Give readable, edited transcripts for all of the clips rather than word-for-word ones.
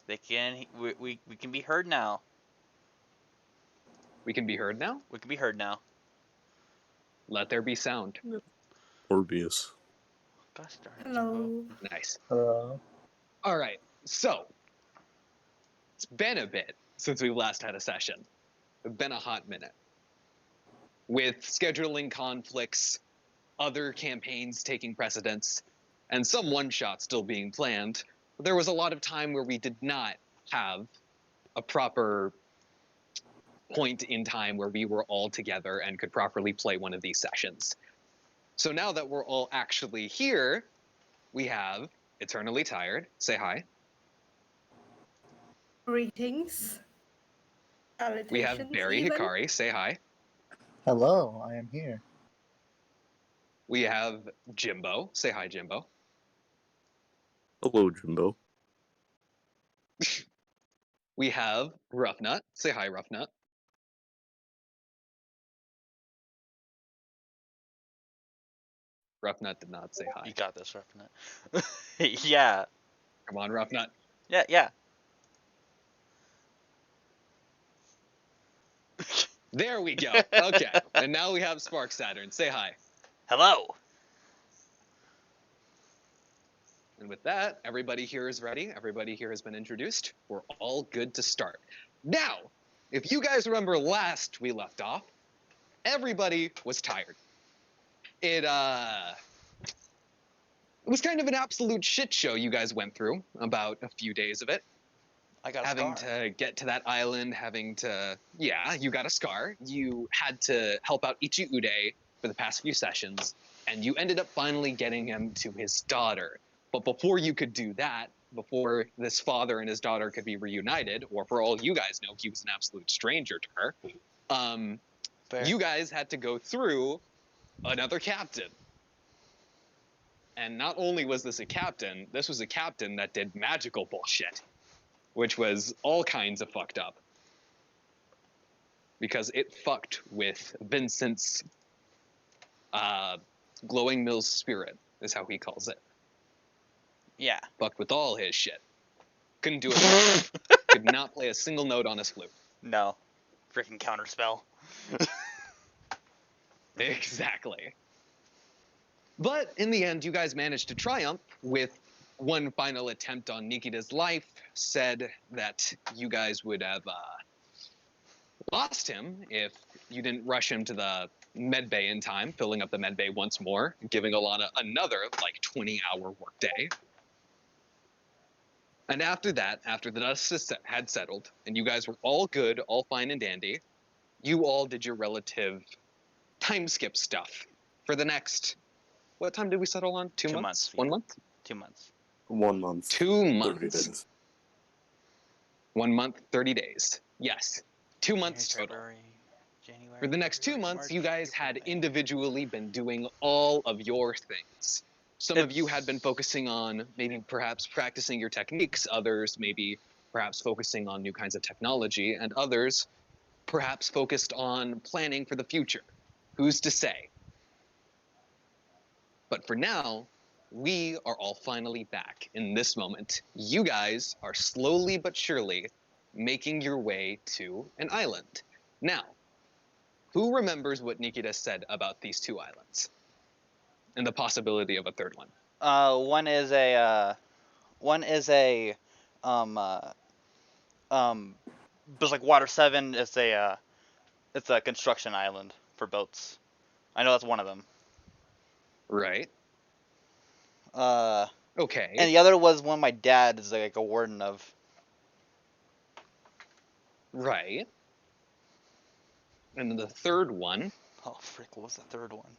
They can. We can be heard now. We can be heard now? We can be heard now. Let there be sound. Orbius. Gosh darn it, Jimbo. Hello. Nice. Hello. All right, so it's been a bit since we last had a session. It's been a hot minute. With scheduling conflicts, other campaigns taking precedence, and some one-shots still being planned, there was a lot of time where we did not have a proper point in time where we were all together and could properly play one of these sessions. So now that we're all actually here, we have Eternally Tired. Say hi. Greetings. We have Salutations, Barry even. Hikari. Say hi. Hello, I am here. We have Jimbo. Say hi, Jimbo. Hello, Jimbo. We have Roughnut. Say hi, Roughnut. Roughnut did not say hi. You got this, Roughnut. Yeah. Come on, Roughnut. Yeah. There we go. Okay. And now we have Spark Saturn. Say hi. Hello. And with that, everybody here is ready. Everybody here has been introduced. We're all good to start. Now, if you guys remember last we left off, everybody was tired. It was kind of an absolute shit show you guys went through, about a few days of it. I got a Having scar. to get to that island, yeah, you got a scar. You had to help out Ichi Ude for the past few sessions, and you ended up finally getting him to his daughter. But before you could do that, before this father and his daughter could be reunited, or for all you guys know, he was an absolute stranger to her, Fair. you guys had to go through another captain. And not only was this a captain, this was a captain that did magical bullshit, which was all kinds of fucked up. Because it fucked with Vincent's glowing mill's spirit, is how he calls it. Yeah. Fucked with all his shit. Couldn't do it. Could not play a single note on his flute. No. Freaking counterspell. Exactly. But in the end, you guys managed to triumph with one final attempt on Nikita's life. Said that you guys would have lost him if you didn't rush him to the medbay in time, filling up the medbay once more, giving Alana another, 20-hour workday. And after that, after the dust had settled, and you guys were all good, all fine and dandy, you all did your relative time skip stuff for the next... What time did we settle on? 2 months? 1 month? 2 months. 1 month. 2 months. 30 days. 1 month, 30 days. Yes. 2 months total. February, January. For the next 2 months, March, you guys April, had May. individually been doing all of your things. Some of you had been focusing on maybe perhaps practicing your techniques, others maybe perhaps focusing on new kinds of technology, and others perhaps focused on planning for the future. Who's to say? But for now, we are all finally back in this moment. You guys are slowly but surely making your way to an island. Now, who remembers what Nikita said about these 2 islands? And the possibility of a third one. One is a just like Water 7 is it's a construction island for boats. I know that's one of them. Right. Okay. And the other was one my dad is like a warden of. Right. And then the third one. Oh frick, what was the third one?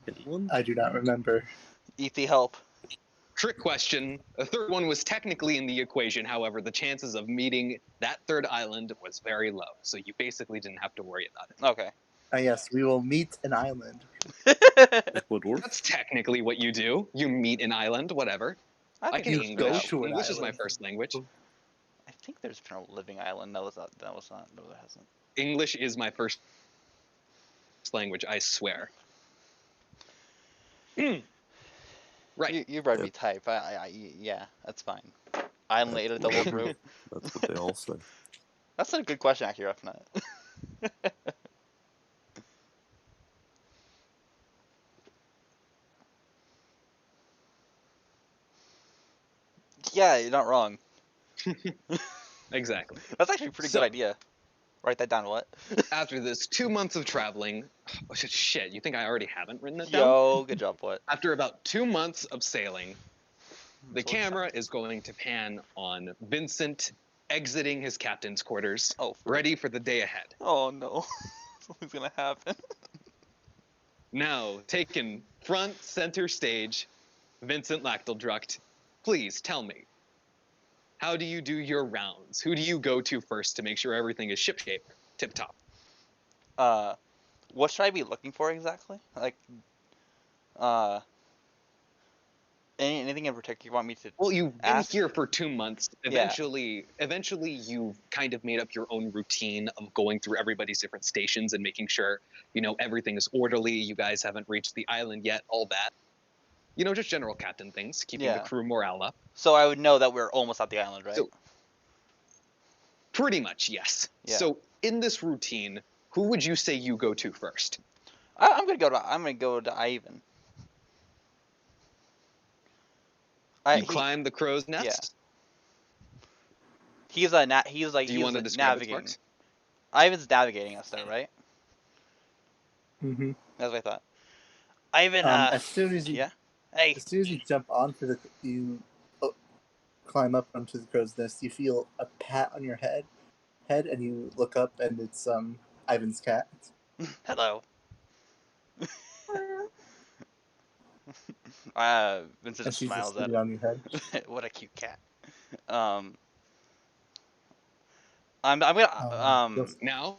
Anyone? I do not remember. Eat help. Trick question. The third one was technically in the equation. However, the chances of meeting that third island was very low. So you basically didn't have to worry about it. Okay. Yes, we will meet an island. That would work. That's technically what you do. You meet an island, whatever. I can you go English. to an English is my island. first language. I think there's been a living island. No, that was not. No, there hasn't. English is my first language, I swear. Right. You read me type. Yeah, that's fine. Island ate a double fruit. That's what they all say. That's a good question, actually, Ruffnet. Yeah, you're not wrong. Exactly. That's actually a pretty So- good idea. Write that down. What? After this 2 months of traveling, oh, shit, you think I already haven't written it down? Yo, good job. What? After about 2 months of sailing, the So camera is going to pan on Vincent exiting his captain's quarters, Oh, ready for the day ahead. Oh no, something's gonna happen. Now, taken front center stage, Vincent Lachteldrucht, please tell me, how do you do your rounds? Who do you go to first to make sure everything is shipshape, tip-top? What should I be looking for exactly? Like, uh, anything in particular you want me to? Well, you've been Ask? here for 2 months. Yeah. Eventually, you've kind of made up your own routine of going through everybody's different stations and making sure, everything is orderly. You guys haven't reached the island yet, all that. Just general captain things, keeping the Yeah. crew morale up. So I would know that we're almost at the island, right? So- Pretty much, yes. Yeah. So, in this routine, who would you say you go to first? I'm gonna go to Ivan. You climb the crow's nest? He's like Do you he's want to like describe its navigating. marks? Ivan's navigating us there, right? Mm-hmm. That's what I thought. Ivan, As soon as you yeah. Hey, as soon as you jump onto climb up onto the crow's nest, you feel a pat on your head, and you look up, and it's Ivan's cat. hello. Vincent And just she's just smiles at sitting it. on your head. What a cute cat. I'm gonna You'll- Now,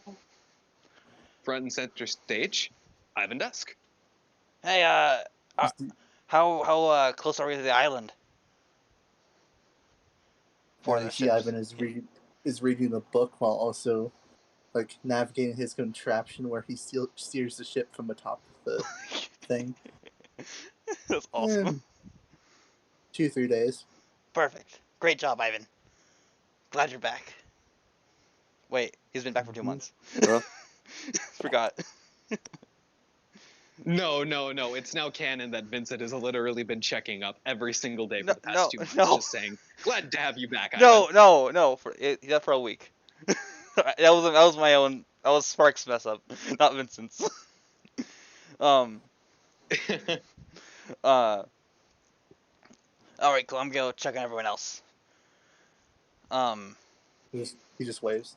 front and center stage, Ivan Dusk. hey how close are we to the island? For you the see ships. Ivan is reading a book while also navigating his contraption where he steers the ship from atop the thing. That's awesome. In 2-3 days. Perfect. Great job, Ivan. Glad you're back. Wait, he's been back for 2 months. Huh? Forgot. No. It's now canon that Vincent has literally been checking up every single day for No, the past no, 2 months, no. just saying, glad to have you back, No, Ivan. no. He's up for a week. that was my own. That was Spark's mess up, not Vincent's. All right, cool. I'm gonna go check on everyone else. He just waves.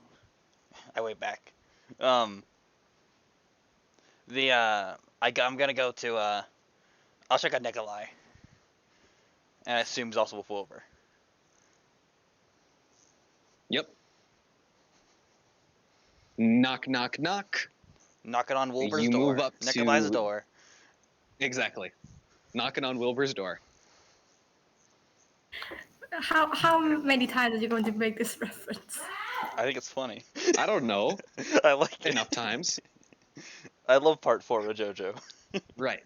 I wave back. I'm gonna go to I'll check on Nikolai. And I assume he's also with Wilbur. Yep. Knock, knock, knock. Knocking on Wilbur's You door. move up Nikolai's to- door. Exactly. Knocking on Wilbur's door. How many times are you going to make this reference? I think it's funny. I don't know. I like it. Enough times. I love part 4 of JoJo. Right.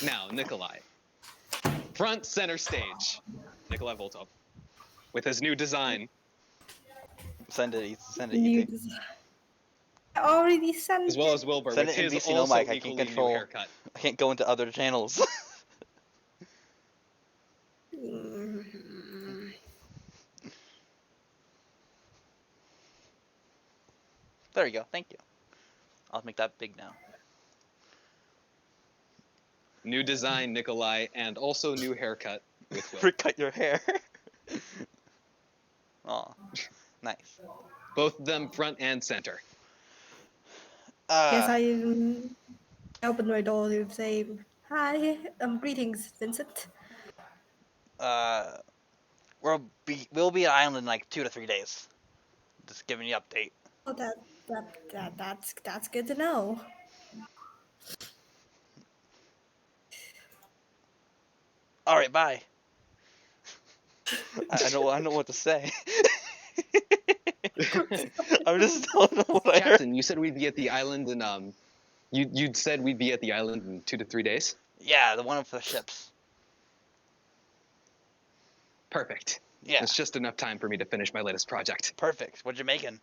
Now, Nikolai. Front center stage. Nikolai Voltov. With his new design. Send it, New ET. design. I already sent As well as Wilbur. Send with it in his VC no also mic, I can't equally new control. haircut. I can't go into other channels. Mm. There you go. Thank you. I'll make that big now. New design, Nikolai, and also new haircut with Will. Recut your hair. Aw. Nice. Both of them front and center. Yes, I opened my door to say hi. Greetings, Vincent. We'll be at island in like 2 to 3 days. Just giving you update. Oh, that's good to know. All right, bye. I know what to say. I'm just telling them what I heard. Captain, you said we'd be at the island in you'd said we'd be at the island in 2 to 3 days. Yeah, the one for the ships. Perfect. Yeah. It's just enough time for me to finish my latest project. Perfect. What you making?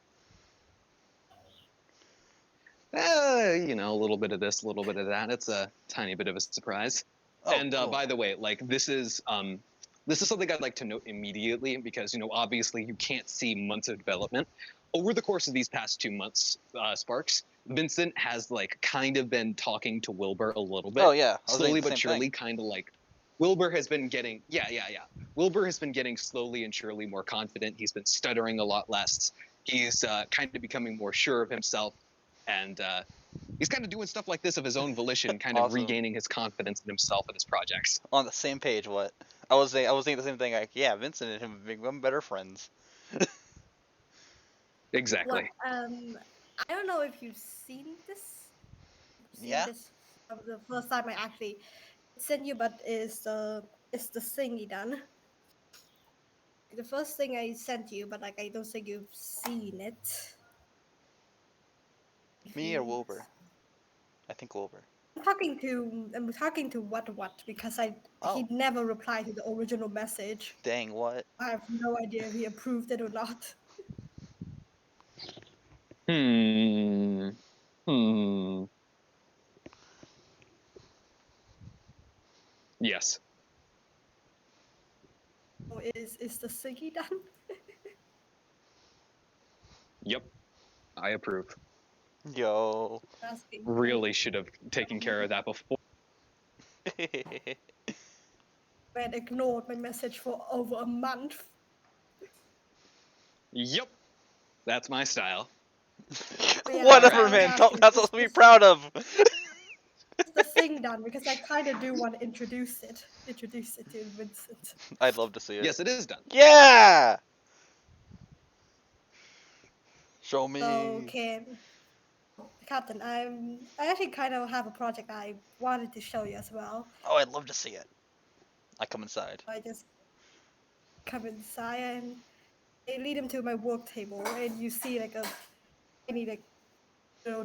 A little bit of this, a little bit of that. It's a tiny bit of a surprise. Oh, And cool. by the way, like this is something I'd like to note immediately because obviously you can't see months of development over the course of these past 2 months. Sparks, Vincent has like kind of been talking to Wilbur a little bit. Oh yeah, I was slowly thinking the but same surely, thing. kind of like Wilbur has been getting Wilbur has been getting slowly and surely more confident. He's been stuttering a lot less. He's kind of becoming more sure of himself, and he's kind of doing stuff like this of his own volition, kind of Awesome. regaining his confidence in himself and his projects. On the same page. What? I was thinking the same thing. Like, yeah, Vincent and him become better friends. Exactly. I don't know if you've seen this. Yeah? This the first time I actually sent you, but it's the thingy done. The first thing I sent you, but like I don't think you've seen it. Me or Wilbur? I think Wilbur. I'm talking to what because he Oh, never replied to the original message. dang, what? I have no idea if he approved it or not. Yes. Or is the thingy done? Yep. I approve. Yo. Asking. Really should have taken care of that before. Man ignored my message for over a month. Yep. That's my style. But yeah, Whatever, I was man. asking, That's what to be proud of. is the thing done? Because I kind of do want to introduce it to Vincent. I'd love to see it. Yes, it is done. Yeah. Show me. Okay, Captain, I actually kind of have a project I wanted to show you as well. Oh, I'd love to see it. I come inside. I just come inside and they lead him to my work table, and you see like a tiny like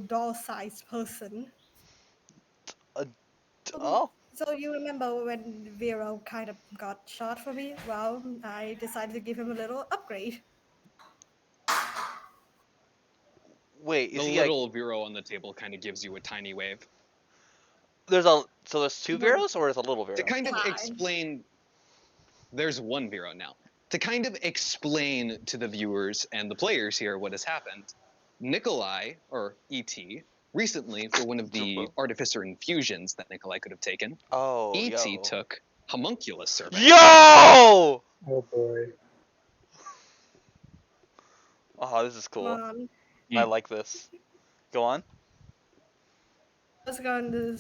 doll-sized person. Oh. So you remember when Vero kind of got shot for me? Well, I decided to give him a little upgrade. Wait, The is he like? little Vero on the table kind of gives you a tiny wave. There's two Veros or is a little To Vero? kind of Fine. explain, there's one Vero now. To kind of explain to the viewers and the players here what has happened, Nikolai, or E.T., recently, for one of the Jumbo. artificer infusions that Nikolai could have taken, Oh, E.T. yo. took homunculus servant. Yo! Oh boy. Oh, this is cool. I I like this. Go on. was going to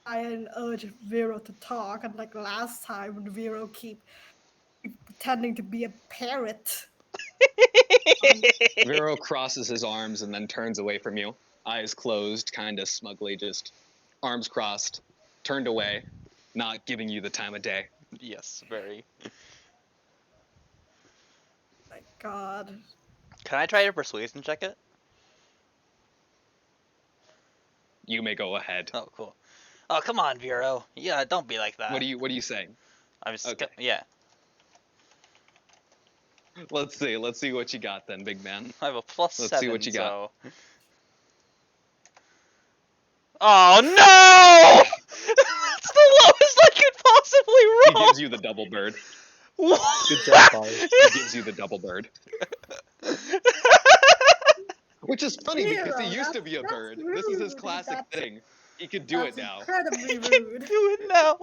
try and urge Vero to talk, and like last time, Vero keep pretending to be a parrot. Vero crosses his arms and then turns away from you, eyes closed, kind of smugly, just arms crossed, turned away, not giving you the time of day. Yes, very. My God. Can I try to persuasion check it? You may go ahead. Oh, cool. Oh, come on, Vero. Yeah, don't be like that. What are you saying? I'm just. Okay. Yeah. Let's see what you got then, big man. I have a plus Let's 7. see what you got. So... Oh no! It's the lowest I could possibly He roll. gives you the double bird. Good job, Bard. He gives you the double bird. Which is funny because he Vero, used to be a that's bird. This is his rude. classic That's- thing. He could do it That's now. incredibly I can rude. do it now.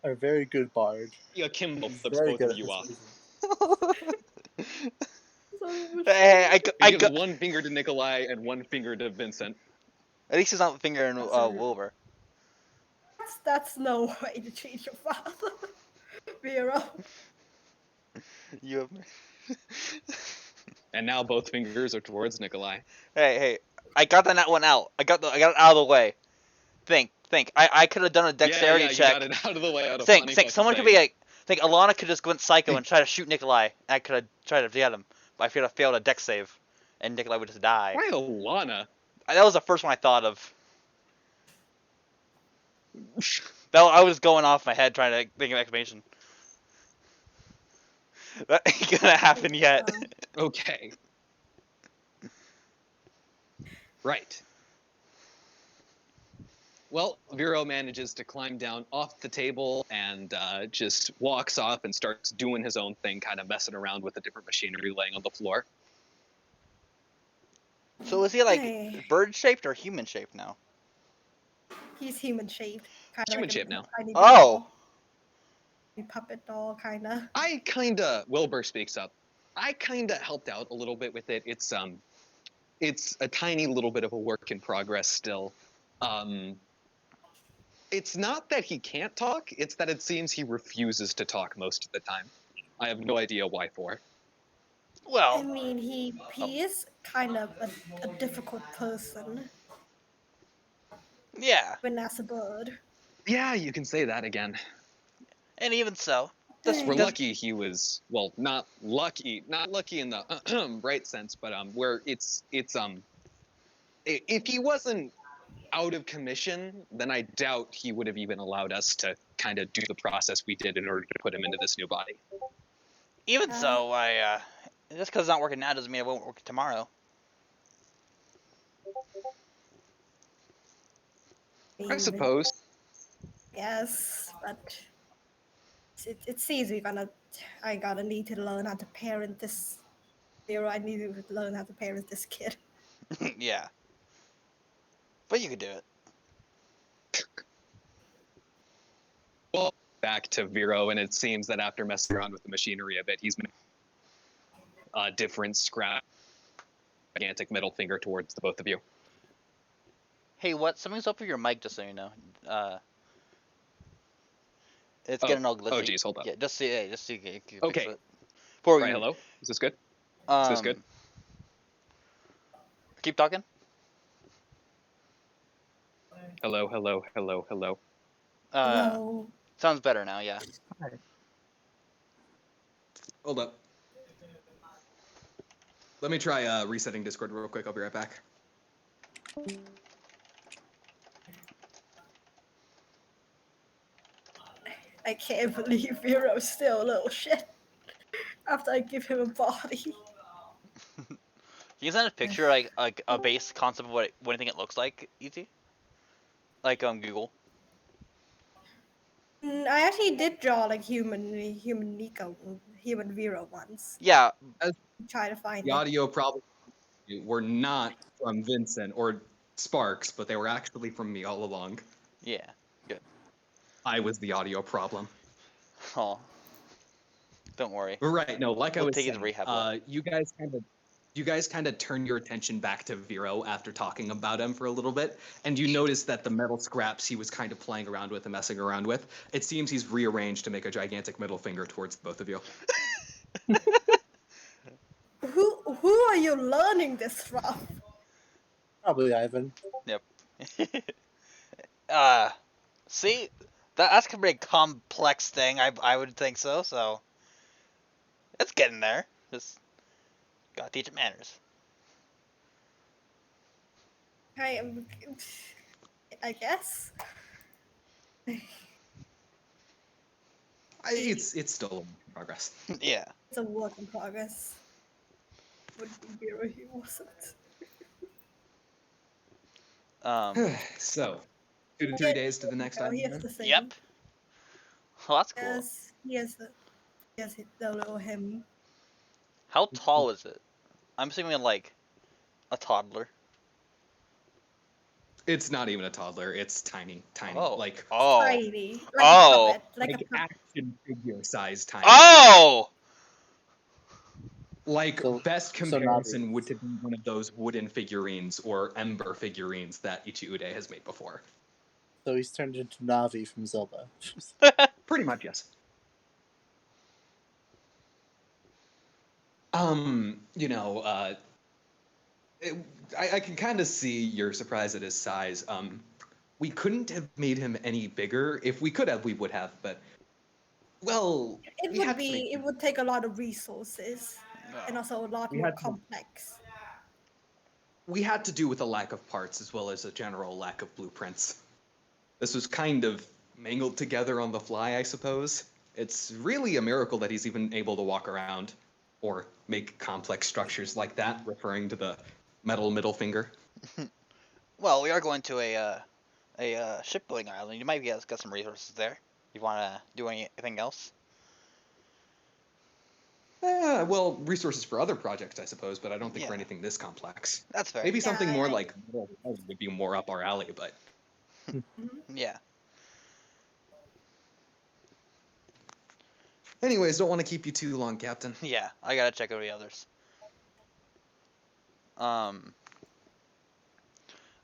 A very good Bard. Yeah, Kimbo He's flips very both good of at you off. persuasion. Hey, He I gives got. one finger to Nikolai and one finger to Vincent. At least he's not fingering That's rude. Wilbur. That's no way to treat your father, Vero. You have. And now both fingers are towards Nikolai. Hey, I got that one out. I got it out of the way. Think. I could have done a dexterity yeah, check. You got it out of the way. Out of Think. funny Someone could fucking be like, Alana could just go in psycho and try to shoot Nikolai, and I could have tried to get him, but I could have failed a dex save, and Nikolai would just die. Why Alana? That was the first one I thought of. I was going off my head trying to think of explanation. That ain't gonna happen yet. Okay. Right. Well, Vero manages to climb down off the table and just walks off and starts doing his own thing, kind of messing around with the different machinery laying on the floor. So is he like Hey. bird shaped or human shaped now? He's human shaped, kind of Human like shaped a now. tiny Oh. doll. A puppet doll, kind of. I Wilbur speaks up. I kinda helped out a little bit with it. It's a tiny little bit of a work in progress still. It's not that he can't talk, it's that it seems he refuses to talk most of the time. I have no idea why for. I Well, mean, he is kind of a difficult person yeah. when as a bird. Yeah, you can say that again. And even so, this We're Hey. does lucky he was, well, not lucky in the right sense, but where if he wasn't out of commission, then I doubt he would have even allowed us to kind of do the process we did in order to put him into this new body. even so, I just because it's not working now doesn't mean it won't work tomorrow. I suppose. Yes, but it seems I gotta need to learn how to parent this Zero. I need to learn how to parent this kid. Yeah. But you could do it. Well, back to Vero, and it seems that after messing around with the machinery a bit, he's made a different scrap, gigantic middle finger towards the both of you. Hey, what? Something's up with your mic, just so you know. It's getting all glitchy. Oh, geez, hold up. Yeah, just see you can fix Okay. it. Before Right, we, hello? Is this good? Is this good? Keep talking. Hello, hello, hello, hello. No. Sounds better now. Yeah. Hold up. Let me try resetting Discord real quick. I'll be right back. I can't believe Zero's still a little shit. After I give him a body. Can you send a picture like a base concept of what you think it looks like, ET? Like on Google. I actually did draw like human Vero once. Yeah. Try to find The it. audio problems were not from Vincent or Sparks, but they were actually from me all along. Yeah. Good. I was the audio problem. Oh. Don't worry. But right, no, like I We'll was take you to saying, rehab. Though. you guys kind of turn your attention back to Vero after talking about him for a little bit, and you notice that the metal scraps he was kind of playing around with and messing around with, it seems he's rearranged to make a gigantic middle finger towards both of you. Who are you learning this from? Probably Ivan. Yep. See, that's gonna be a complex thing. I would think so. So it's getting there. Just gotta teach it manners. I guess. It's still a work in progress. Yeah. It's a work in progress. Would be Vero, he wasn't. So, 2 to 3 days to the next He has item. the same. Yep. Well, that's cool. Yes, he has the little him. How tall is it? I'm assuming like a toddler. It's not even a toddler. It's tiny. Oh. Like Tiny. Like Oh. a puppet. Like a puppet. action figure size tiny. Oh. Like So- best so comparison Navi. would to be one of those wooden figurines or ember figurines that Ichiude has made before. So he's turned into Navi from Zelda. Pretty much, yes. You know, I can kind of see your surprise at his size. We couldn't have made him any bigger. If we could have, we would have. But well, It would take a lot of resources and also a lot We more had to- complex. we had to do with a lack of parts as well as a general lack of blueprints. This was kind of mangled together on the fly, I suppose. It's really a miracle that he's even able to walk around or make complex structures like that, referring to the metal middle finger. Well, we are going to a shipbuilding island. You might be able to get some resources there. You want to do anything else? Well, resources for other projects, I suppose, but I don't think for Yeah. anything this complex. That's fair. Maybe something more I- like would be more up our alley, but Yeah. anyways, don't want to keep you too long, Captain. Yeah. I gotta check out the others.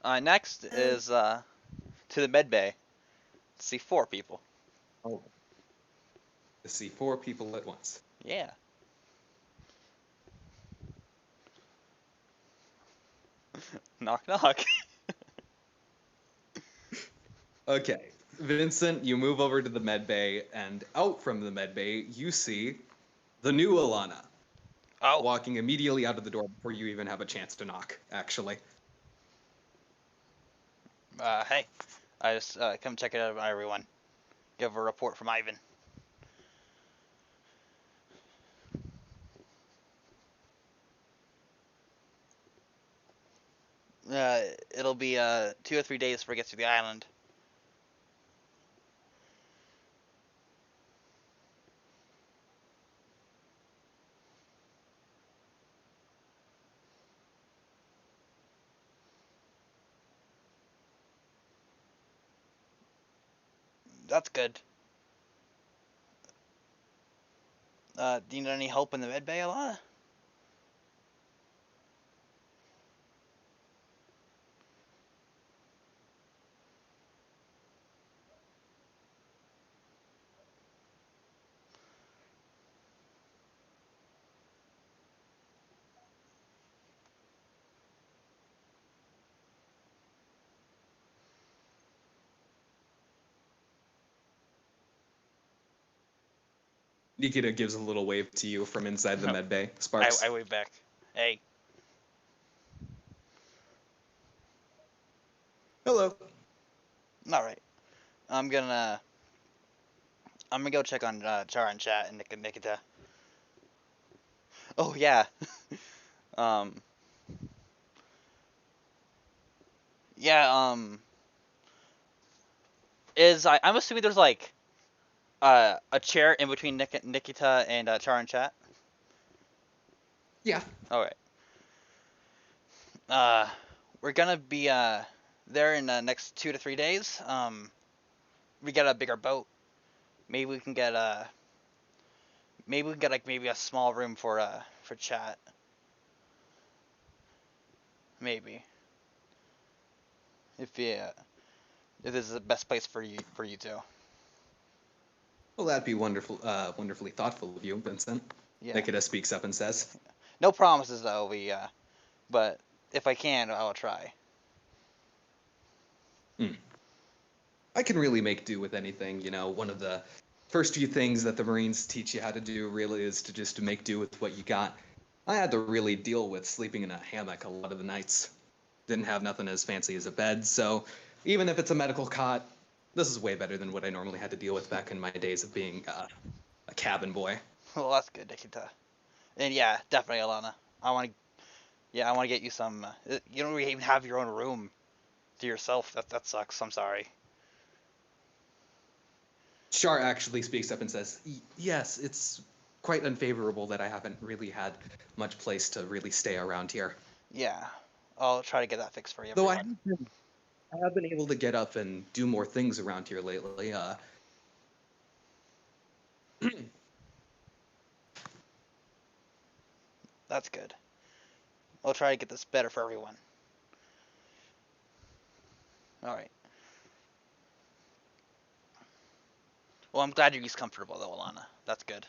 Next is to the med bay. See 4 people. Oh. To see 4 people at once. Yeah. Knock knock. Okay, Vincent, you move over to the med bay, and out from the med bay, you see the new Alana Oh. walking immediately out of the door before you even have a chance to knock, actually. Hey. I just come check it out, everyone. Give a report from Ivan. It'll be 2 or 3 days before it gets to the island. That's good. Do you need any help in the med bay, Alana? Nikita gives a little wave to you from inside the med bay. Sparks. I wave back. Hey. Hello. All right. I'm gonna go check on Char and Chat and Nikita. Oh yeah. um. Yeah. I'm assuming there's like a chair in between Nikita and Char and Chat. Yeah. All right. We're gonna be there in the next 2 to 3 days. We get a bigger boat. Maybe we can get like maybe a small room for Chat. Maybe. If this is the best place for you two. Well, that'd be wonderful. Wonderfully thoughtful of you, Vincent. Yeah. Nikita speaks up and says, No promises though. But if I can, I'll try. I can really make do with anything. You know, one of the first few things that the Marines teach you how to do really is to just make do with what you got. I had to really deal with sleeping in a hammock a lot of the nights. Didn't have nothing as fancy as a bed, so even if it's a medical cot, this is way better than what I normally had to deal with back in my days of being a cabin boy. Well, that's good, Nikita. And yeah, definitely, Alana. I want to get you some. You don't even have your own room to yourself. That sucks. I'm sorry. Char actually speaks up and says, yes, it's quite unfavorable that I haven't really had much place to really stay around here. Yeah, I'll try to get that fixed for you. Though Everyone. I have been able to get up and do more things around here lately. That's good. I'll try to get this better for everyone. All right. Well, I'm glad you're comfortable though, Alana. That's good.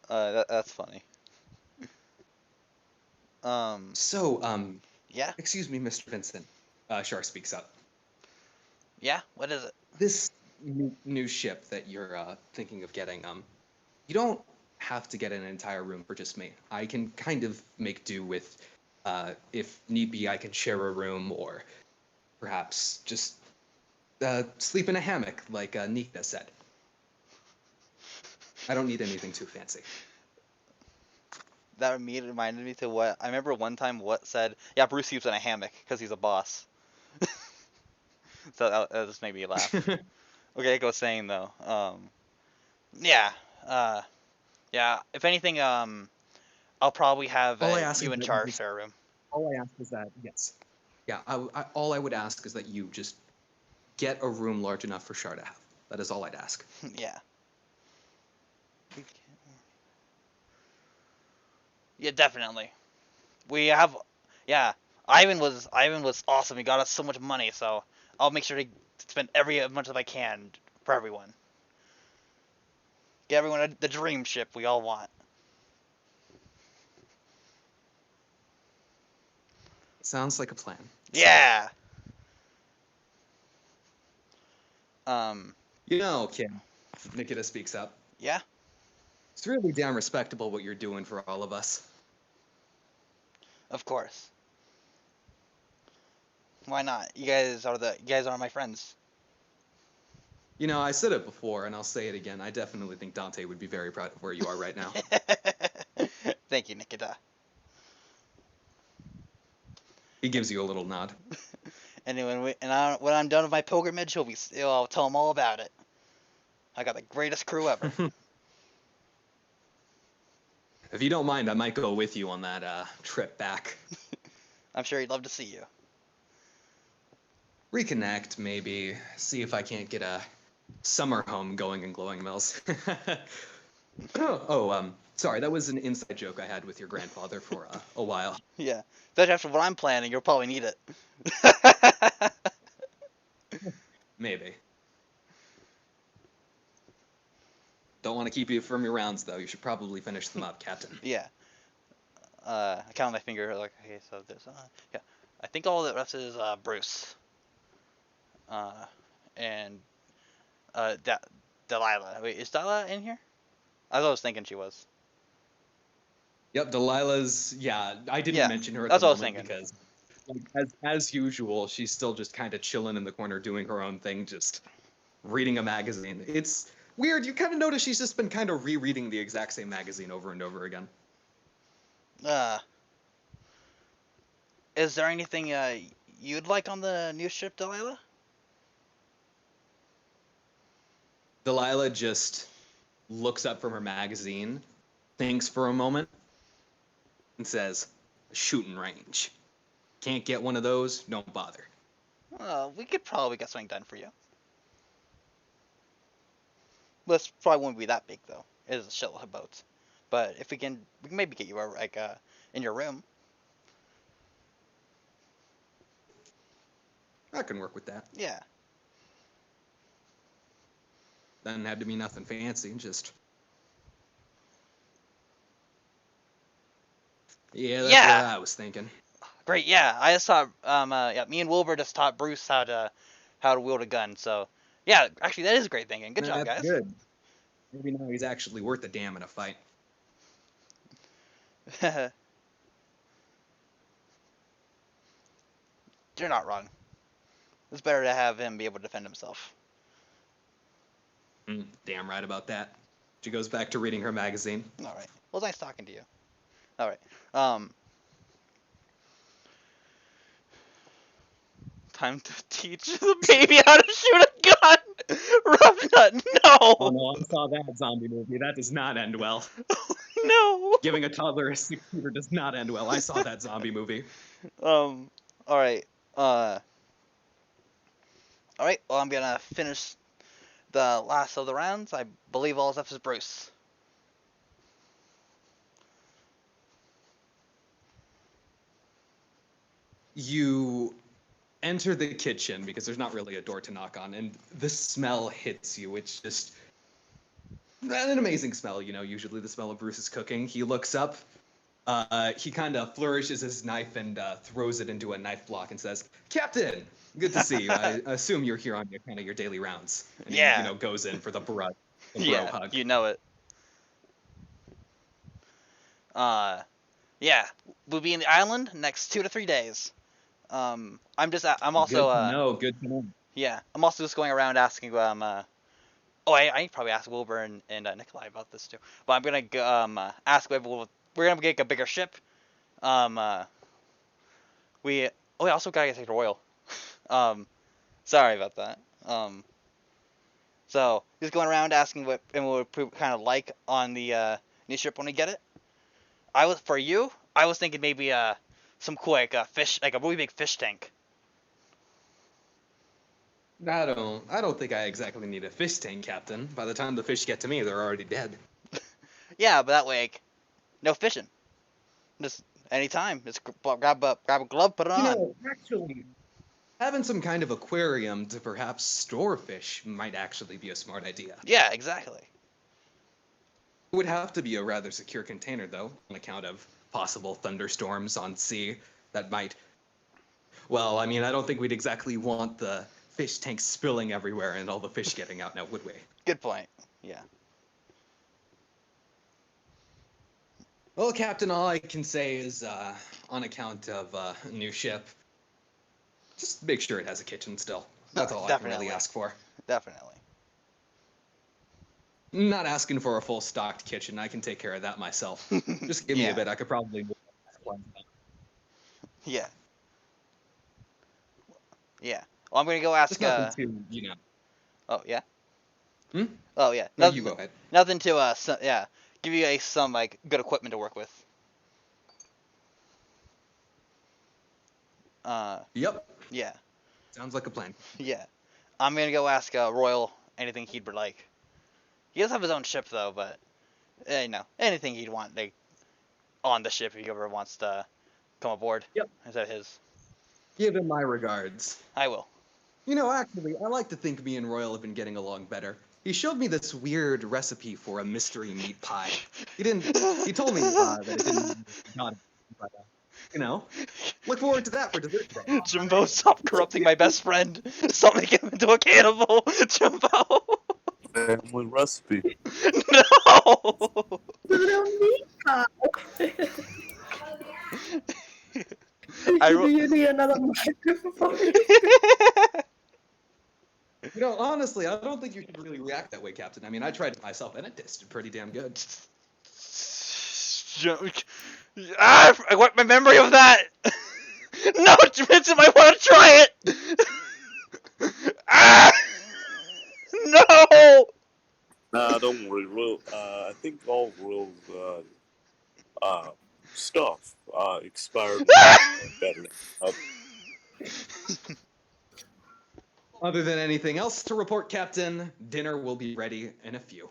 That's funny. So, Yeah. excuse me, Mr. Vincent. Char speaks up. Yeah. What is it? This new ship that you're thinking of getting, you don't have to get an entire room for just me. I can kind of make do with If need be, I can share a room, or perhaps just sleep in a hammock, like Nikita said. I don't need anything too fancy. That reminded me to what I remember one time. What said? Yeah, Bruce sleeps in a hammock because he's a boss. So that just made me laugh. Okay, go saying though. Yeah. Yeah. If anything, I'll probably have All I ask you is in that you charge just, share a room. all I ask is that, yes. Yeah, all I would ask is that you just get a room large enough for Shar to have. That is all I'd ask. Yeah. Yeah, definitely. We have. Yeah. Ivan was awesome. He got us so much money, so I'll make sure to spend as much as I can for everyone. Get everyone the dream ship we all want. Sounds like a plan. Yeah. Um. You know, kid, Nikita speaks up. Yeah. It's really damn respectable what you're doing for all of us. Of course. Why not? You guys are my friends. You know, I said it before, and I'll say it again. I definitely think Dante would be very proud of where you are right now. Thank you, Nikita. He gives you a little nod. And when I'm done with my pilgrimage, I'll tell him all about it. I got the greatest crew ever. If you don't mind, I might go with you on that trip back. I'm sure he'd love to see you. Reconnect, maybe. See if I can't get a summer home going in Glowing Mills. Sorry, that was an inside joke I had with your grandfather for a while. Yeah. Especially after what I'm planning, you'll probably need it. Maybe. Don't want to keep you from your rounds, though. You should probably finish them up, Captain. Yeah. I count on my finger, like, okay, so this, yeah. I think all the rest is, Bruce. And, Delilah. Wait, is Delilah in here? I was thinking she was. Yep, Delilah's. Yeah, I didn't Yeah, mention her at that's the what I was moment thinking. because, like, as usual, she's still just kind of chilling in the corner, doing her own thing, just reading a magazine. It's weird. You kind of notice she's just been kind of rereading the exact same magazine over and over again. Is there anything, you'd like on the new ship, Delilah? Delilah just looks up from her magazine, thinks for a moment, and says, "Shooting range. Can't get one of those? Don't bother." We could probably get something done for you. This probably won't be that big though. It is a shitload of boats, but if we can maybe get you in your room. I can work with that. Yeah. Doesn't have to be nothing fancy, just. Yeah, that's Yeah. what I was thinking. Great. Yeah. I just taught me and Wilbur just taught Bruce how to wield a gun. So yeah, actually that is a great thinking. Good job, That's guys. good. Maybe now he's actually worth a damn in a fight. You're not wrong. It's better to have him be able to defend himself. Damn right about that. She goes back to reading her magazine. All right. Well, nice talking to you. All right. Time to teach the baby how to shoot a gun. Rough nut. No. Oh no, I saw that zombie movie. That does not end well. No. Giving a toddler a 6-shooter does not end well. I saw that zombie movie. All right. All right. Well, I'm gonna finish the last of the rounds. I believe all that's left is Bruce. You enter the kitchen because there's not really a door to knock on, and the smell hits you. It's just an amazing smell. You know, usually the smell of Bruce's cooking. He looks up. He kind of flourishes his knife and throws it into a knife block and says, "Captain, good to see you. I assume you're here on your daily rounds." And Yeah. He, goes in for the bro Yeah, hug. you know it. Yeah, we'll be in the island next 2 to 3 days. I'm also, Good to know. Good to know. yeah, I'm also just going around asking, I need to probably ask Wilbur and Nikolai about this too. But I'm gonna ask Wilbur. We're gonna get a bigger ship. Um, uh, we also gotta take the Royal. Sorry about that. So just going around asking what we kind of like on the new ship when we get it. I was thinking maybe some cool like fish, like a really big fish tank. I don't think I exactly need a fish tank, Captain. By the time the fish get to me, they're already dead. Yeah, but that way, like, no fishing. Just anytime. Just grab a glove, put it on. Actually, having some kind of aquarium to perhaps store fish might actually be a smart idea. Yeah, exactly. It would have to be a rather secure container, though, on account of possible thunderstorms on sea that might. Well, I mean, I don't think we'd exactly want the fish tank spilling everywhere and all the fish getting out now, would we? Good point. Yeah. Well, Captain, all I can say is, on account of a new ship, just make sure it has a kitchen still. That's all I can really ask for. Definitely. Not asking for a full stocked kitchen. I can take care of that myself. Just give me Yeah. a bit. I could probably move Yeah. Yeah. Well, I'm gonna go ask. Just nothing too, Oh yeah. Hmm? Oh yeah. No, you go ahead. Nothing to yeah. Give you some like good equipment to work with. Yep. Yeah. Sounds like a plan. Yeah. I'm gonna go ask Royal anything he'd like. He does have his own ship though, but anything he'd want like on the ship if he ever wants to come aboard. Yep. Is that his? Give him my regards. I will. Actually, I like to think me and Royal have been getting along better. He showed me this weird recipe for a mystery meat pie. He told me that it didn't. Not, but, look forward to that for dessert today. Jimbo, stop corrupting my best friend. Stop making him into a cannibal, Jimbo. Family recipe. No. Little meat pie. Do you need another microphone? Honestly, I don't think you should really react that way, Captain. I mean, I tried it myself, and it tasted pretty damn good. I want my memory of that. No, Vincent, I want to try it. No. Nah, don't worry. I think all Will's stuff expired better. Other than anything else to report, Captain, dinner will be ready in a few.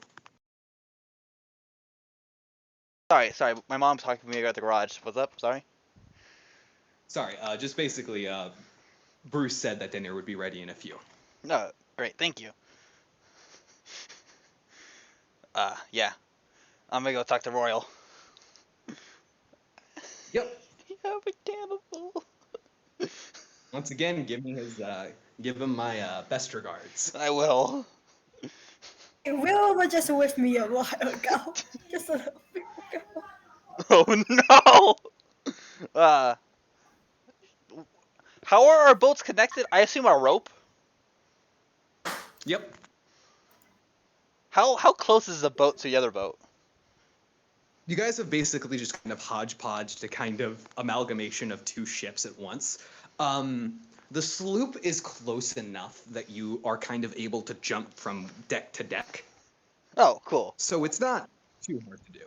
Sorry. My mom's talking to me at the garage. What's up? Sorry. Sorry, just basically, Bruce said that dinner would be ready in a few. No, great. Thank you. Yeah. I'm gonna go talk to Royal. Yep. I'm a cannibal. Once again, give him my best regards. I will. Will was just with me a while ago. Just a little bit ago. Oh no! How are our boats connected? I assume a rope. Yep. How close is the boat to the other boat? You guys have basically just kind of hodgepodged a kind of amalgamation of two ships at once. The sloop is close enough that you are kind of able to jump from deck to deck. Oh, cool. So it's not too hard to do.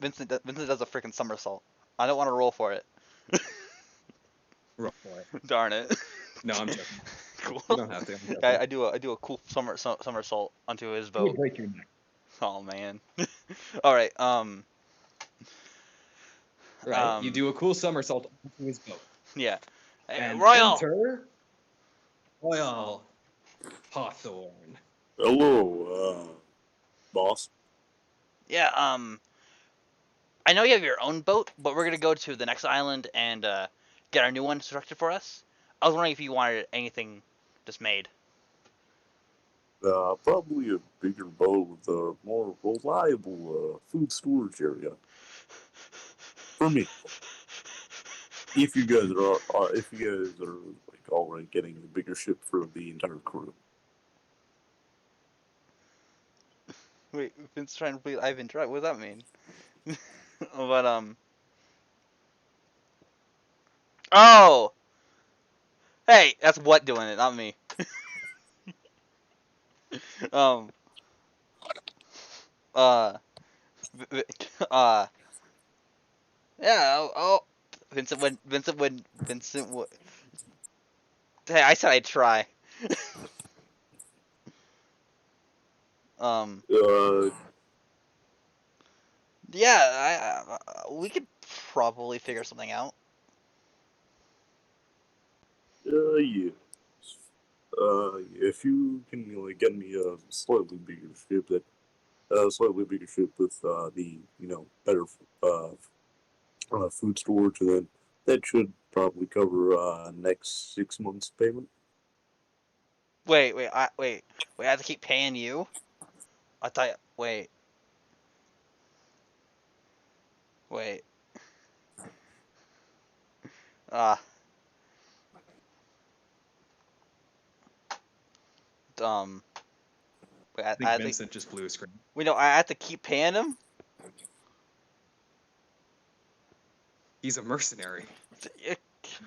Vincent does a freaking somersault. I don't want to roll for it. Roll for it. Darn it. No, I'm joking. Cool. You don't have to. I do a cool somersault onto his You would boat. break your neck. Oh man. All right. Right. You do a cool somersault onto his boat. Yeah. And Royal. enter Royal Hawthorne. Hello, boss. Yeah. I know you have your own boat, but we're gonna go to the next island and get our new one constructed for us. I was wondering if you wanted anything just made. Probably a bigger boat with a more reliable food storage area. for me, if you guys are like already getting a bigger ship for the entire crew. Wait, Vince's trying to believe I've interrupted. What does that mean? But oh, hey, that's what doing it, not me. um, uh, v- uh, yeah. Oh, Vincent would. Hey, I said I'd try. Um, Uh, yeah, we could probably figure something out. yeah. If you can like get me a slightly bigger ship with the better food storage, then that should probably cover next 6 months payment. Wait, I have to keep paying you? I thought, wait, uh, um, wait, I think Vincent just blew a screen. wait, no, I have to keep paying him? He's a mercenary.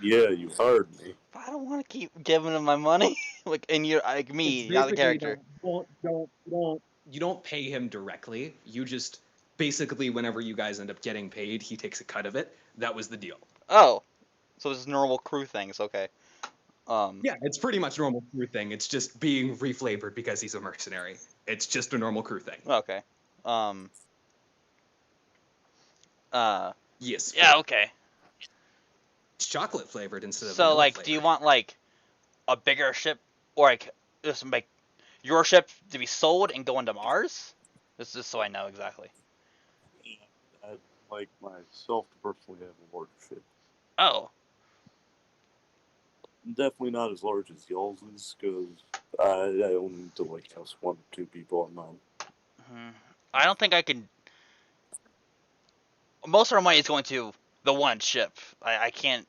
Yeah, you hired me. I don't want to keep giving him my money. Like, and you're like me, not the character. You don't pay him directly. You just basically, whenever you guys end up getting paid, he takes a cut of it. That was the deal. Oh, so this is normal crew things, okay. Yeah, it's pretty much normal crew thing. It's just being reflavored because he's a mercenary. It's just a normal crew thing. Okay. Yes. Yeah, okay. It's chocolate flavored instead of So, vanilla like, flavored. do you want, like, a bigger ship, or, like, just make your ship to be sold and go into Mars? This is so I know exactly. I'd like myself to personally have a larger ship. Oh. Definitely not as large as y'all's is, because I only need to like house 1 or 2 people on mine. I don't think I can. Most of our money is going to the one ship. I can't.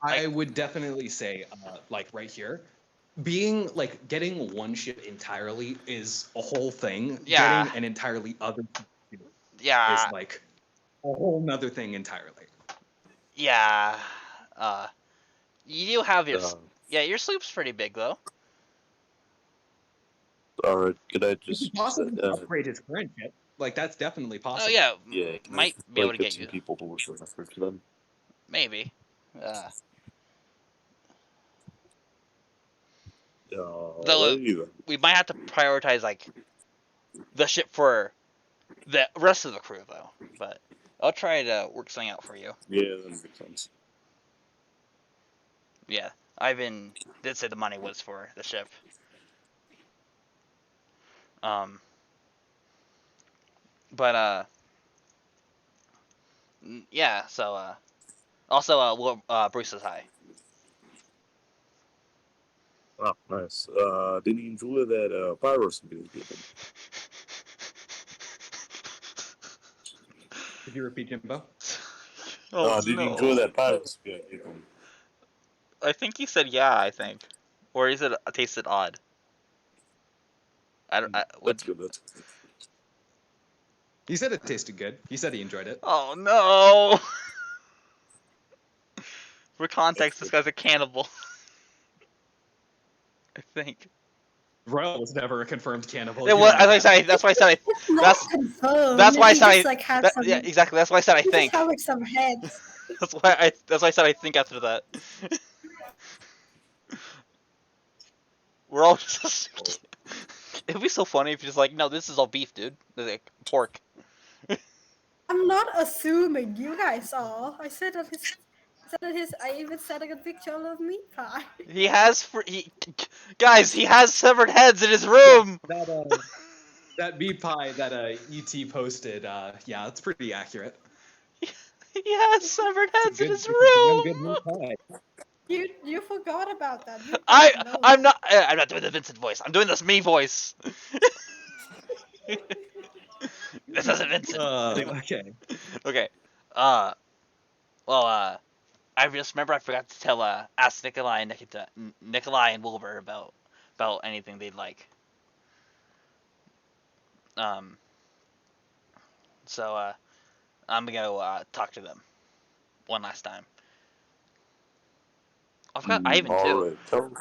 I would definitely say, like right here, getting one ship entirely is a whole thing. Yeah. Getting an entirely other Yeah. is like a whole nother thing entirely. Yeah. You do have your. Uh, Yeah, your sloop's pretty big though. Alright, could I You just could possibly upgrade his current ship. Like that's definitely possible. Oh yeah. yeah, Might be able to get some you. people to work on for them. Maybe. Though we might have to prioritize like the ship for the rest of the crew though. But I'll try to work something out for you. Yeah, that makes sense. Yeah, Ivan did say the money was for the ship. But yeah. So also Bruce is high. Oh, nice. Did you enjoy that piracy you was given? Could you repeat, Jimbo? Oh, did you enjoy that piracy you was given? I think he said yeah. I think, or is it tasted odd? That's good. That's good. He said it tasted good. He said he enjoyed it. Oh no! For context, this guy's a cannibal. I think. Royal was never a confirmed cannibal. It was, that's why I said. It's not That's confirmed. that's why I He said. just, like, had some, Yeah, exactly. That's why I said I he think. just have like some heads. That's why I said I think after that. We're all just. It'd be so funny if you're just like, no, this is all beef, dude. Like pork. I'm not assuming you guys are. I said that I even sent a picture of meat pie. He has guys. He has severed heads in his room. That meat pie that ET posted, yeah, it's pretty accurate. He has severed heads in his room. You forgot about that. You I'm not doing the Vincent voice. I'm doing this me voice. This isn't Vincent. Okay. Okay. Uh, well, I just remember I forgot to ask Nikolai and Wilbur about anything they'd like. Um, so I'm gonna go talk to them one last time. I forgot Ivan All too. right, tell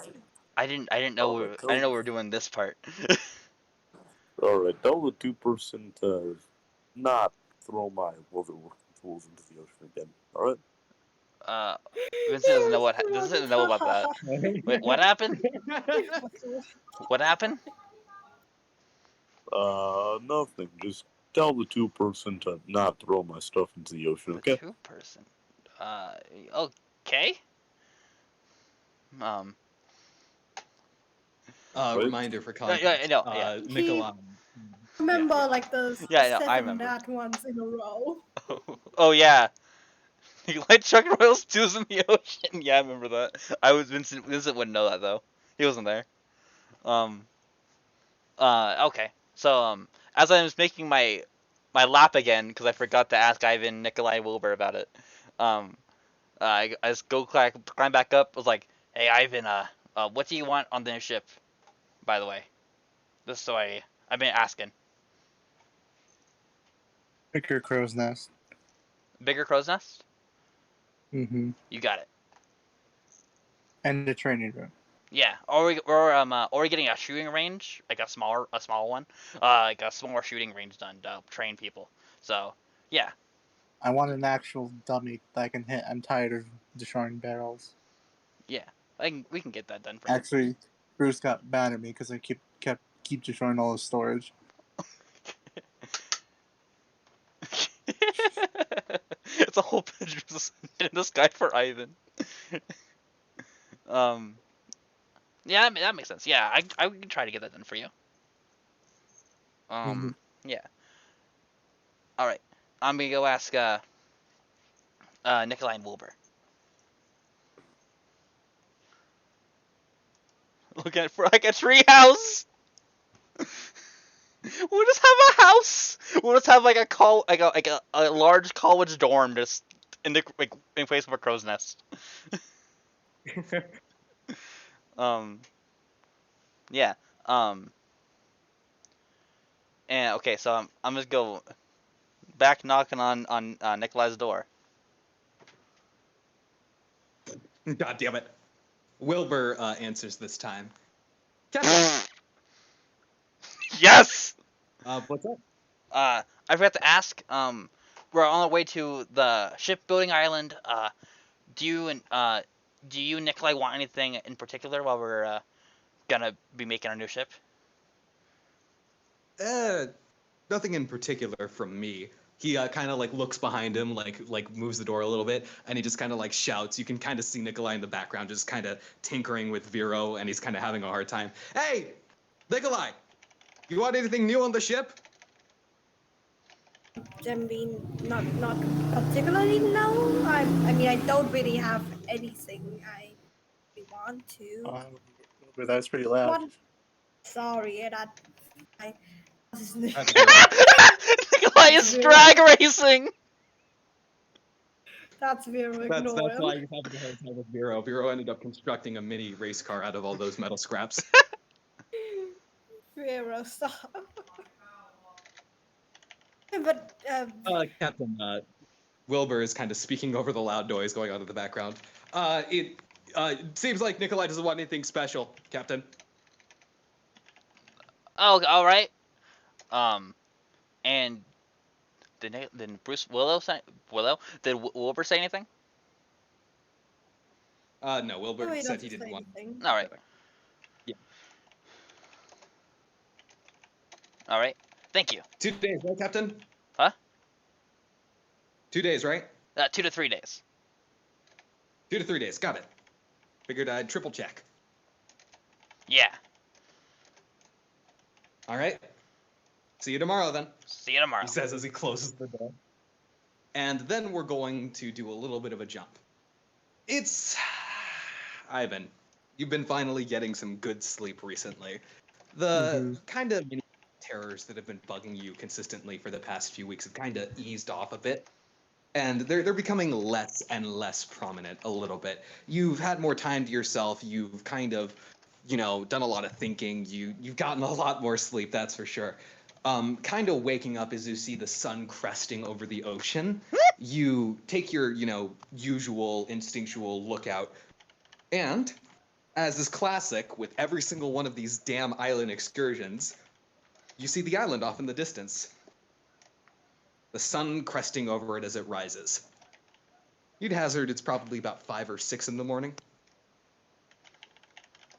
I didn't know all right, I didn't tell know we were doing this part. all right, tell the 2% to not throw my weatherworking tools into the ocean again. All right. uh, Vincent doesn't know Yes, doesn't know about that. Wait, what happened? What happened? Nothing. Just tell the 2% to not throw my stuff into the ocean. The Okay. 2%. Uh, okay. Um, Right? Reminder for yeah, context. no, yeah, He Nikolai. remember yeah, like the yeah, no, I seven remember. nat ones in a row. Oh yeah, like Chuck Royals 2's in the ocean. Yeah, I remember that. Vincent wouldn't know that though. He wasn't there. Um. Okay. So as I was making my lap again because I forgot to ask Ivan, Nikolai, Wilbur about it. Um. I just climb back up. I was like, hey Ivan, what do you want on the ship? By the way, just so I've been asking. Picker crow's nest. Bigger crow's nest. Mm-hmm. You got it. And the training room. Yeah, or we getting a shooting range, like a small one, like a smaller shooting range done to train people. So yeah, I want an actual dummy that I can hit. I'm tired of destroying barrels. yeah, we can get that done for you. Actually, Bruce got mad at me because I keep destroying all his storage. It's a whole picture in the sky for Ivan. um, yeah, that makes sense. Yeah, I can try to get that done for you. Mm-hmm. Yeah. All right, I'm gonna go ask Nikolai and Wilbur. Looking for like a tree house. We'll just have a house. We'll just have like a large college dorm just in place of a crow's nest. Um, yeah. Um, and okay, so I'm just go back knocking on Nikolai's door. God damn it. Wilbur answers this time. Captain, Yes. what's up? I forgot to ask. We're on our way to the shipbuilding island. Do you Nikolai want anything in particular while we're gonna be making our new ship? Nothing in particular from me. He kind of like looks behind him, like moves the door a little bit, and he just kind of like shouts. You can kind of see Nikolai in the background, just kind of tinkering with Vero, and he's kind of having a hard time. Hey, Nikolai, you want anything new on the ship? I mean, not particularly. No, I mean I don't really have anything I want to. But that's pretty loud. One, sorry, that I. That's Vero. Nikolai is drag racing. That's Vero. That's Ignore why him. he's having a hard time with Vero. Vero ended up constructing a mini race car out of all those metal scraps. Vero, stop. But Captain, Wilbur is kind of speaking over the loud noise going on in the background. It seems like Nikolai doesn't want anything special, Captain. Oh, all right. And did Wilbur say anything? No, Wilbur no, he said doesn't he didn't say want. anything. All right. Yeah. All right. Thank you. 2 days, right, Captain? Huh? 2 days, right? 2 to 3 days. 2 to 3 days. Got it. Figured I'd triple check. Yeah. All right. See you tomorrow, then. See you tomorrow. He says as he closes the door. And then we're going to do a little bit of a jump. It's Ivan. You've been finally getting some good sleep recently. The kind of terrors that have been bugging you consistently for the past few weeks have kind of eased off a bit. and they're becoming less and less prominent a little bit. You've had more time to yourself. You've kind of, done a lot of thinking. You've gotten a lot more sleep, that's for sure. Kind of waking up as you see the sun cresting over the ocean. You take your, usual instinctual lookout, and as is classic with every single one of these damn island excursions, you see the island off in the distance. The sun cresting over it as it rises. You'd hazard it's probably about 5 or 6 in the morning.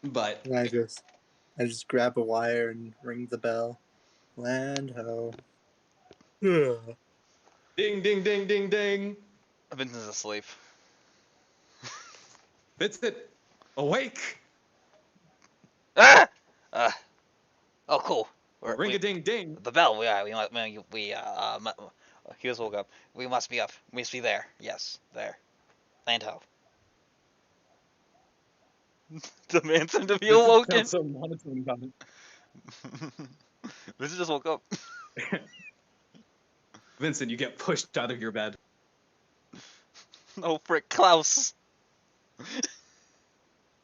But And I just grab a wire and ring the bell. Land ho. ding, ding, ding, ding, ding. Vincent's asleep. Vincent, awake. Ah! Oh, cool. Ring a ding ding. The bell. Yeah, he just woke up. We must be up. We must be there. Yes, there. Land ho. Demands him to be awoken. So monotone about it. Vincent just woke up. Vincent, you get pushed out of your bed. Oh, frick, Klaus.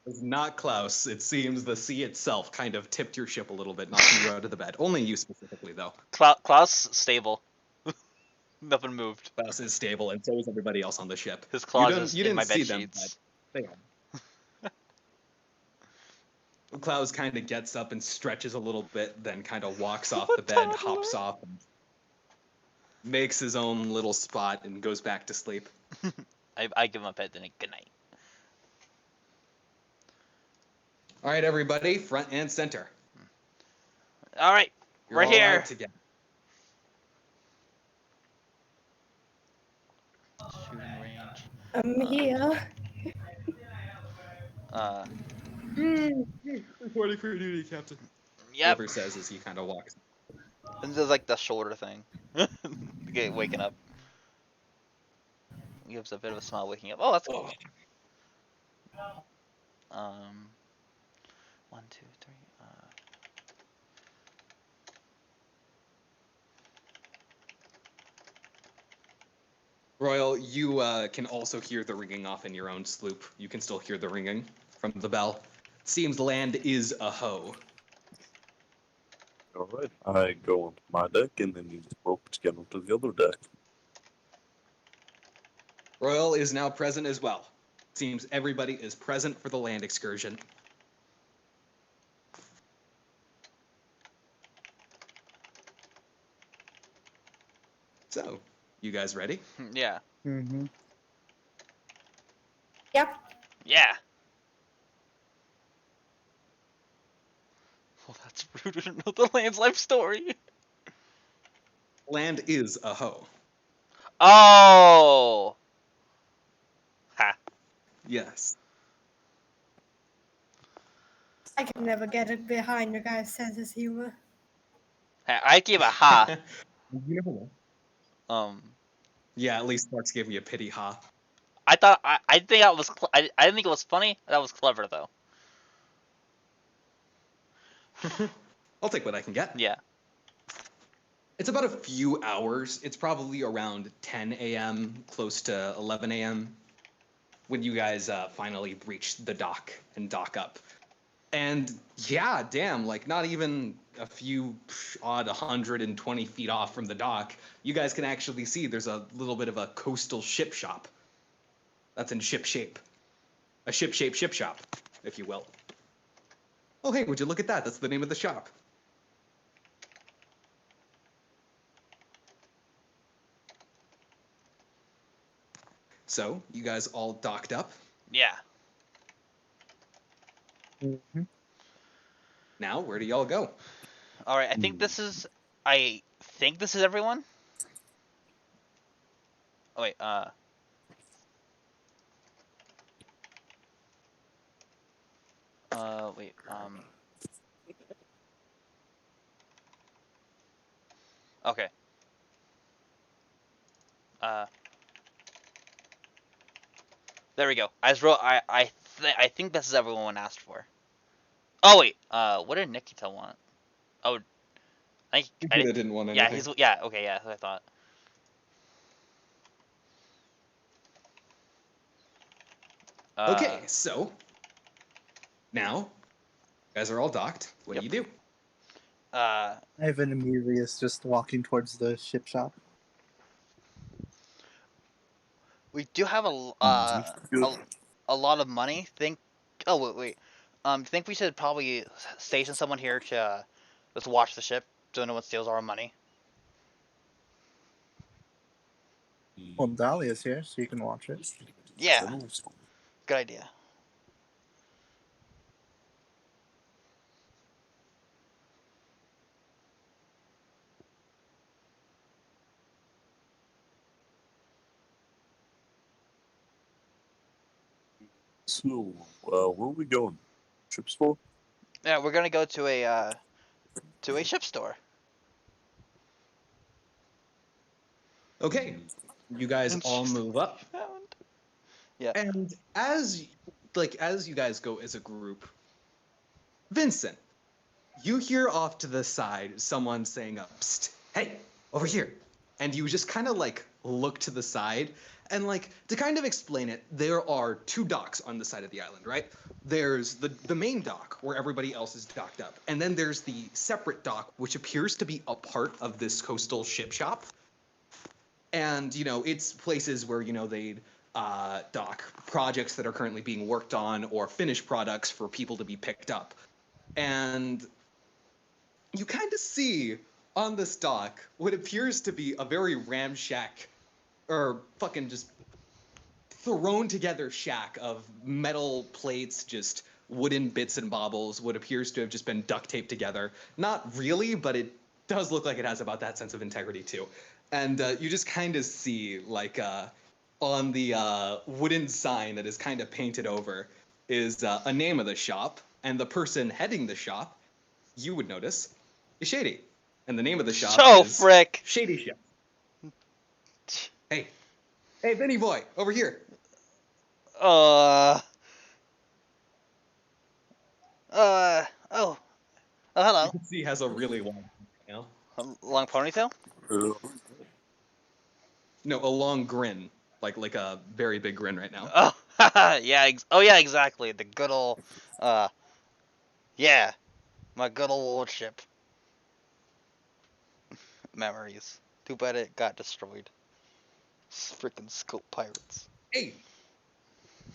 It's not Klaus. It seems the sea itself kind of tipped your ship a little bit, knocking you out of the bed. Only you specifically, though. Klaus, stable. Nothing moved. Klaus is stable, and so is everybody else on the ship. His claws is you in didn't my see bed them, sheets. but they are. Klaus kind of gets up and stretches a little bit, then kind of walks off the bed, hops off, and makes his own little spot and goes back to sleep. I give him a pet, then a good night. All right, everybody, front and center. All right, You're right all here. out together. Shooting range. I'm here. Reporting for duty, Captain. Yep. Whoever says as he kind of walks. And there's like the shoulder thing. Get waking up. Gives a bit of a smile waking up. Oh, that's cool. 1, 2, 3. Royal, you can also hear the ringing off in your own sloop. You can still hear the ringing from the bell. Seems land is a hoe. All right, I go onto my deck, and then you just rope to get onto the other deck. Royal is now present as well. Seems everybody is present for the land excursion. So, you guys ready? Yeah. Mm-hmm. Yep. Yeah. Well, that's rude. I don't know the land's life story. Land is a hoe. Oh. Ha. Yes. I can never get it behind your guys' sense of humor. I give a ha. You never know. Yeah, at least Sparks gave me a pity ha. I thought I think that was I didn't think it was funny. That was clever though. I'll take what I can get. Yeah. It's about a few hours. It's probably around 10 a.m., close to 11 a.m., when you guys finally reach the dock and dock up. And yeah, damn, like not even a few odd 120 feet off from the dock, you guys can actually see there's a little bit of a coastal ship shop. That's in ship shape. A ship-shaped ship shop, if you will. Oh, hey, would you look at that? That's the name of the shop. So, you guys all docked up. Yeah. Mm-hmm. Now, where do y'all go? All right. I think this is everyone. Oh wait. Wait. Okay. There we go. I just wrote. I think this is everyone asked for. Oh wait. What did Nikita want? Oh. I Nikita didn't want anything. Yeah. Okay. Yeah. That's what I thought. Okay, so now you guys are all docked. What Yep. do you do? Ivan immediately is just walking towards the ship shop. We do have a lot of money. Oh wait. Think we should probably station someone here to just watch the ship so no one steals our money. Well, Dahlia's here, so you can watch it. Yeah, good idea. So, where are we going? Ship store? Yeah, we're gonna go to a ship store. Okay, you guys And all she's move up, found. Yeah. and as you guys go as a group, Vincent, you hear off to the side someone saying, "Psst, hey, over here," and you just kind of like look to the side, and like to kind of explain it, there are two docks on the side of the island, right? There's the main dock where everybody else is docked up, and then there's the separate dock which appears to be a part of this coastal ship shop. And it's places where they'd dock projects that are currently being worked on or finished products for people to be picked up. And you kind of see on this dock what appears to be a very ramshack or fucking just thrown together shack of metal plates, just wooden bits and bobbles, what appears to have just been duct taped together. Not really, but it does look like it has about that sense of integrity too. And you just kind of see like on the wooden sign that is kind of painted over is a name of the shop, and the person heading the shop, you would notice, is Shady. And the name of the shop So is frick. Shady Shop. Hey, Vinny boy, over here. Uh. Oh. Oh, You hello. can see he has a really long tail. A long ponytail? Uh, No, a long grin, like a very big grin right now. Oh, yeah. Oh, yeah. Exactly. The good old. Yeah. My good old ship. Memories. Too bad it got destroyed. Freaking scope pirates. Hey,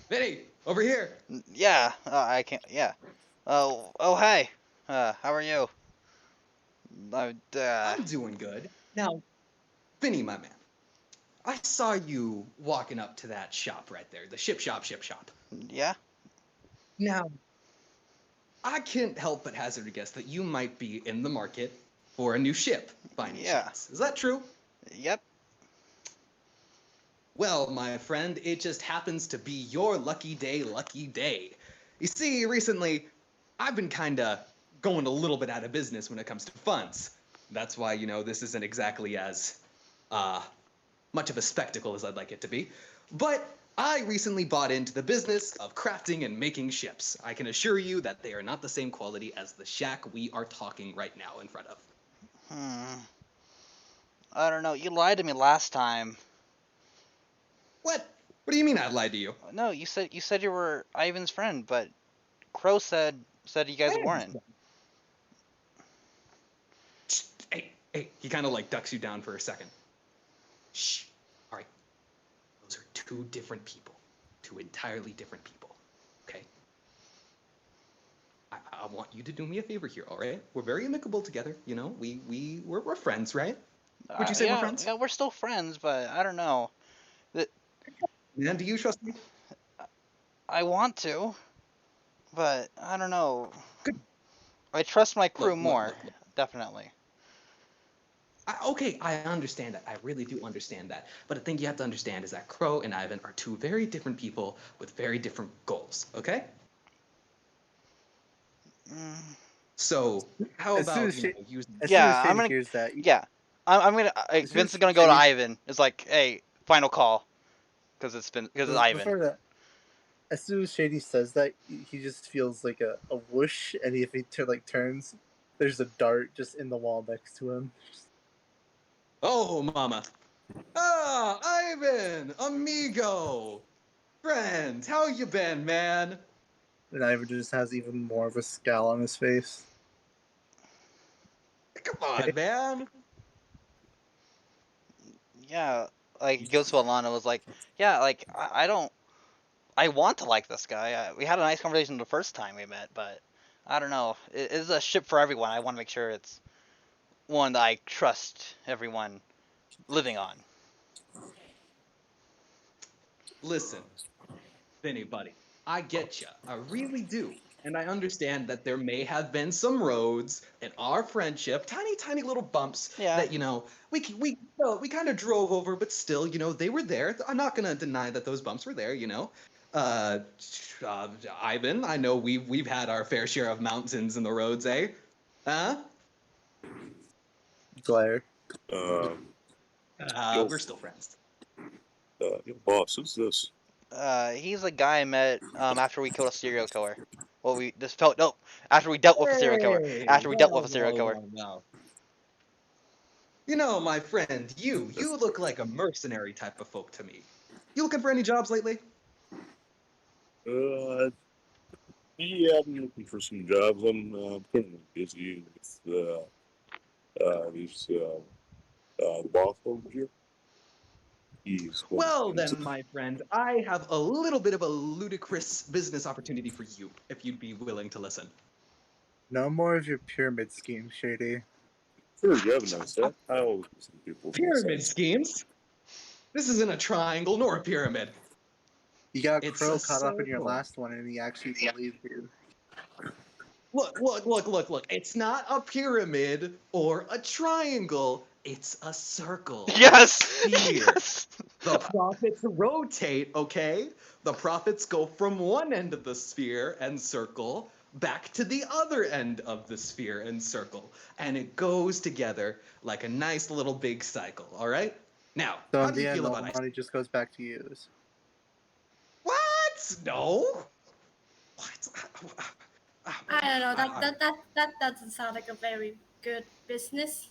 Vinny, over here. Yeah. I can't. Yeah. Oh. Hey. How are you? I'm doing good. Now, Vinny, my man, I saw you walking up to that shop right there, the ship shop. Yeah. Now, I can't help but hazard a guess that you might be in the market for a new ship, by any Yeah. chance. Is that true? Yep. Well, my friend, it just happens to be your lucky day. You see, recently, I've been kinda going a little bit out of business when it comes to funds. That's why, this isn't exactly as much of a spectacle as I'd like it to be. But I recently bought into the business of crafting and making ships. I can assure you that they are not the same quality as the shack we are talking right now in front of. I don't know. You lied to me last time. What? What do you mean I lied to you? No, you said you were Ivan's friend, but Crow said you guys weren't. Hey, he kind of like ducks you down for a second. Shh. All right. Those are two different people. Two entirely different people. Okay? I want you to do me a favor here, all right? We're very amicable together, we're friends, right? Would you say we're friends? Yeah, we're still friends, but I don't know. Man, do you trust me? I want to, but I don't know. Good. I trust my crew Look. more, definitely. Okay, I understand that. I really do understand that. But the thing you have to understand is that Crow and Ivan are two very different people with very different goals, okay? So, how As soon about, as she- using... As soon Yeah, as I'm Shady gonna. hears that, Yeah, I'm gonna. Vince is gonna go to Ivan. It's like, hey, final call, because it's Ivan. before that, as soon as Shady says that, he just feels like a whoosh, and if he turns, there's a dart just in the wall next to him. Oh, mama. Ah, Ivan, amigo. Friend, how you been, man? And Ivan just has even more of a scowl on his face. Come on, man. Yeah, like he goes to Alana and was like, yeah, like I don't, I want to like this guy. We had a nice conversation the first time we met, but I don't know. It is a ship for everyone. I want to make sure it's one that I trust everyone living on. Listen, Vinny, buddy, I get ya. I really do. And I understand that there may have been some roads in our friendship, tiny little bumps Yeah. that we kind of drove over, but still, they were there. I'm not gonna deny that those bumps were there. Uh, Ivan, I know we've had our fair share of mountains in the roads, eh? Huh? Glare. We're still friends. Your boss, who's this? He's a guy I met after we killed a serial killer. Well, we just felt no after we dealt with a serial killer. After we dealt with a serial killer. No. My friend, you look like a mercenary type of folk to me. You looking for any jobs lately? Yeah, I'm looking for some jobs. I'm currently busy with the boss over here. Well then, my friend, I have a little bit of a ludicrous business opportunity for you, if you'd be willing to listen. No more of your pyramid scheme, Shady. Sure, you have a nice set. I always listen to people. Pyramid schemes? This isn't a triangle nor a pyramid. You got It's Crow a caught up in your circle. last one, and he actually believed you. Look. It's not a pyramid or a triangle. It's a circle. Yes. Sphere. Yes. The profits rotate, okay? The profits go from one end of the sphere and circle back to the other end of the sphere and circle. And it goes together like a nice little big cycle, all right? Now, So how in do you the end, feel all about the ice? money just goes back to you. What? No? What? I don't know. That doesn't sound like a very good business.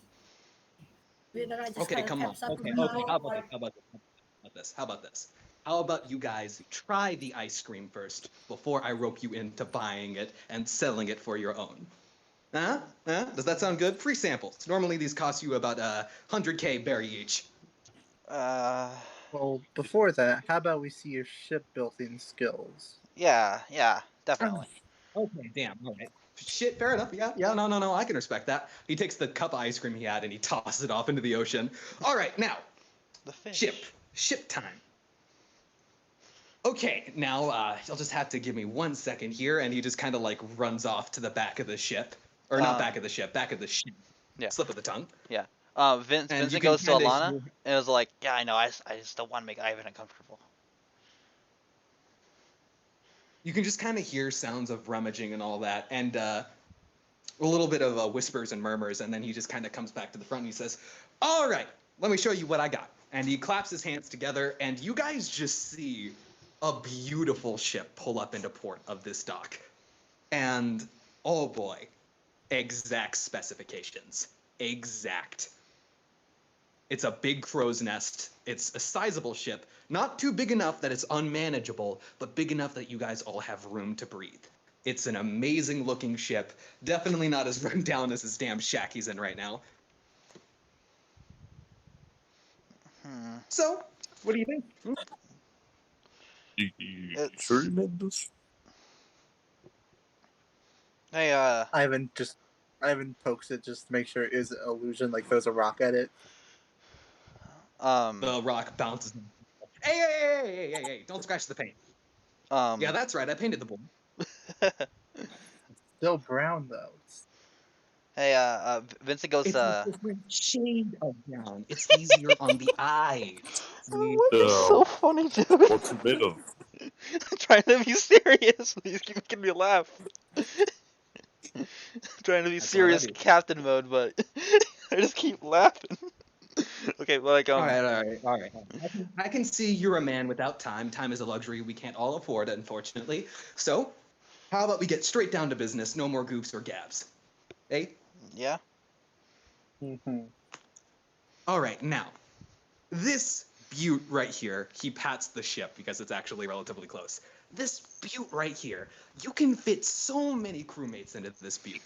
I just Okay, kind of come on. taps up Okay. my How about this? How about you guys try the ice cream first before I rope you into buying it and selling it for your own? Huh? Does that sound good? Free samples. Normally these cost you about 100K berry each. Well, before that, how about we see your shipbuilding skills? Yeah, definitely. Okay, damn. All right. Shit, fair enough. Yeah, no, I can respect that. He takes the cup of ice cream he had and he tosses it off into the ocean. All right, now, The fish. ship time. Okay, now you'll just have to give me 1 second here, and he just kind of like runs off to the back of the ship, or not back of the ship, back of the ship. Yeah. Slip of the tongue. Yeah. And Vincent you goes to can kinda Alana hear- and was like, yeah, I know. I just don't want to make Ivan uncomfortable. You can just kind of hear sounds of rummaging and all that, and a little bit of whispers and murmurs, and then he just kind of comes back to the front and he says, "All right, let me show you what I got." And he claps his hands together, and you guys just see a beautiful ship pull up into port of this dock. And oh boy, exact specifications. Exact. It's a big crow's nest. It's a sizable ship. Not too big enough that it's unmanageable, but big enough that you guys all have room to breathe. It's an amazing looking ship. Definitely not as run down as his damn shack he's in right now. So, what do you think? You sure you made this? Hey, Ivan pokes it just to make sure it is an illusion, like throws a rock at it. The rock bounces. Hey, don't scratch the paint. Yeah, that's right, I painted the board. Still brown though. Hey, Vincent goes, It's a different shade of brown. It's easier on the eyes. What is so funny, dude? What's it made of? I'm trying to be serious. He's making me laugh. Trying to be That's serious already. captain mode, but I just keep laughing. Okay, well, like, All right. I can see you're a man without time. Time is a luxury we can't all afford, unfortunately. So, how about we get straight down to business? No more goofs or gabs. Hey? Yeah. Mm-hmm. All right, now, this butte right here, he pats the ship because it's actually relatively close. This butte right here, you can fit so many crewmates into this butte.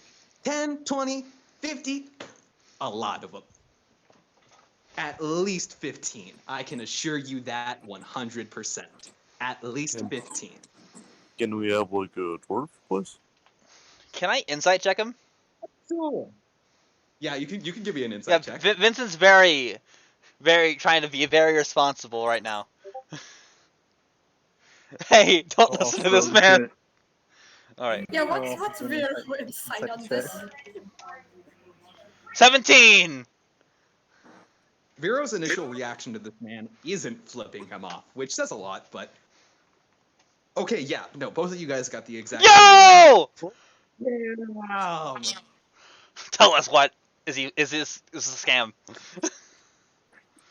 10, 20, 50, a lot of them. At least 15. I can assure you that 100%. At least 15. Can we have like a dwarf, please? Can I insight check him? Cool. Yeah, you can give me an Yeah, insight check. Vincent's very trying to be very responsible right now. Hey, don't listen to this man. All right. Yeah, what's real insight on this? 17. Vero's initial reaction to this man isn't flipping him off, which says a lot, but okay, yeah, no, both of you guys got the exact Yo! Damn. Tell us what is this a scam?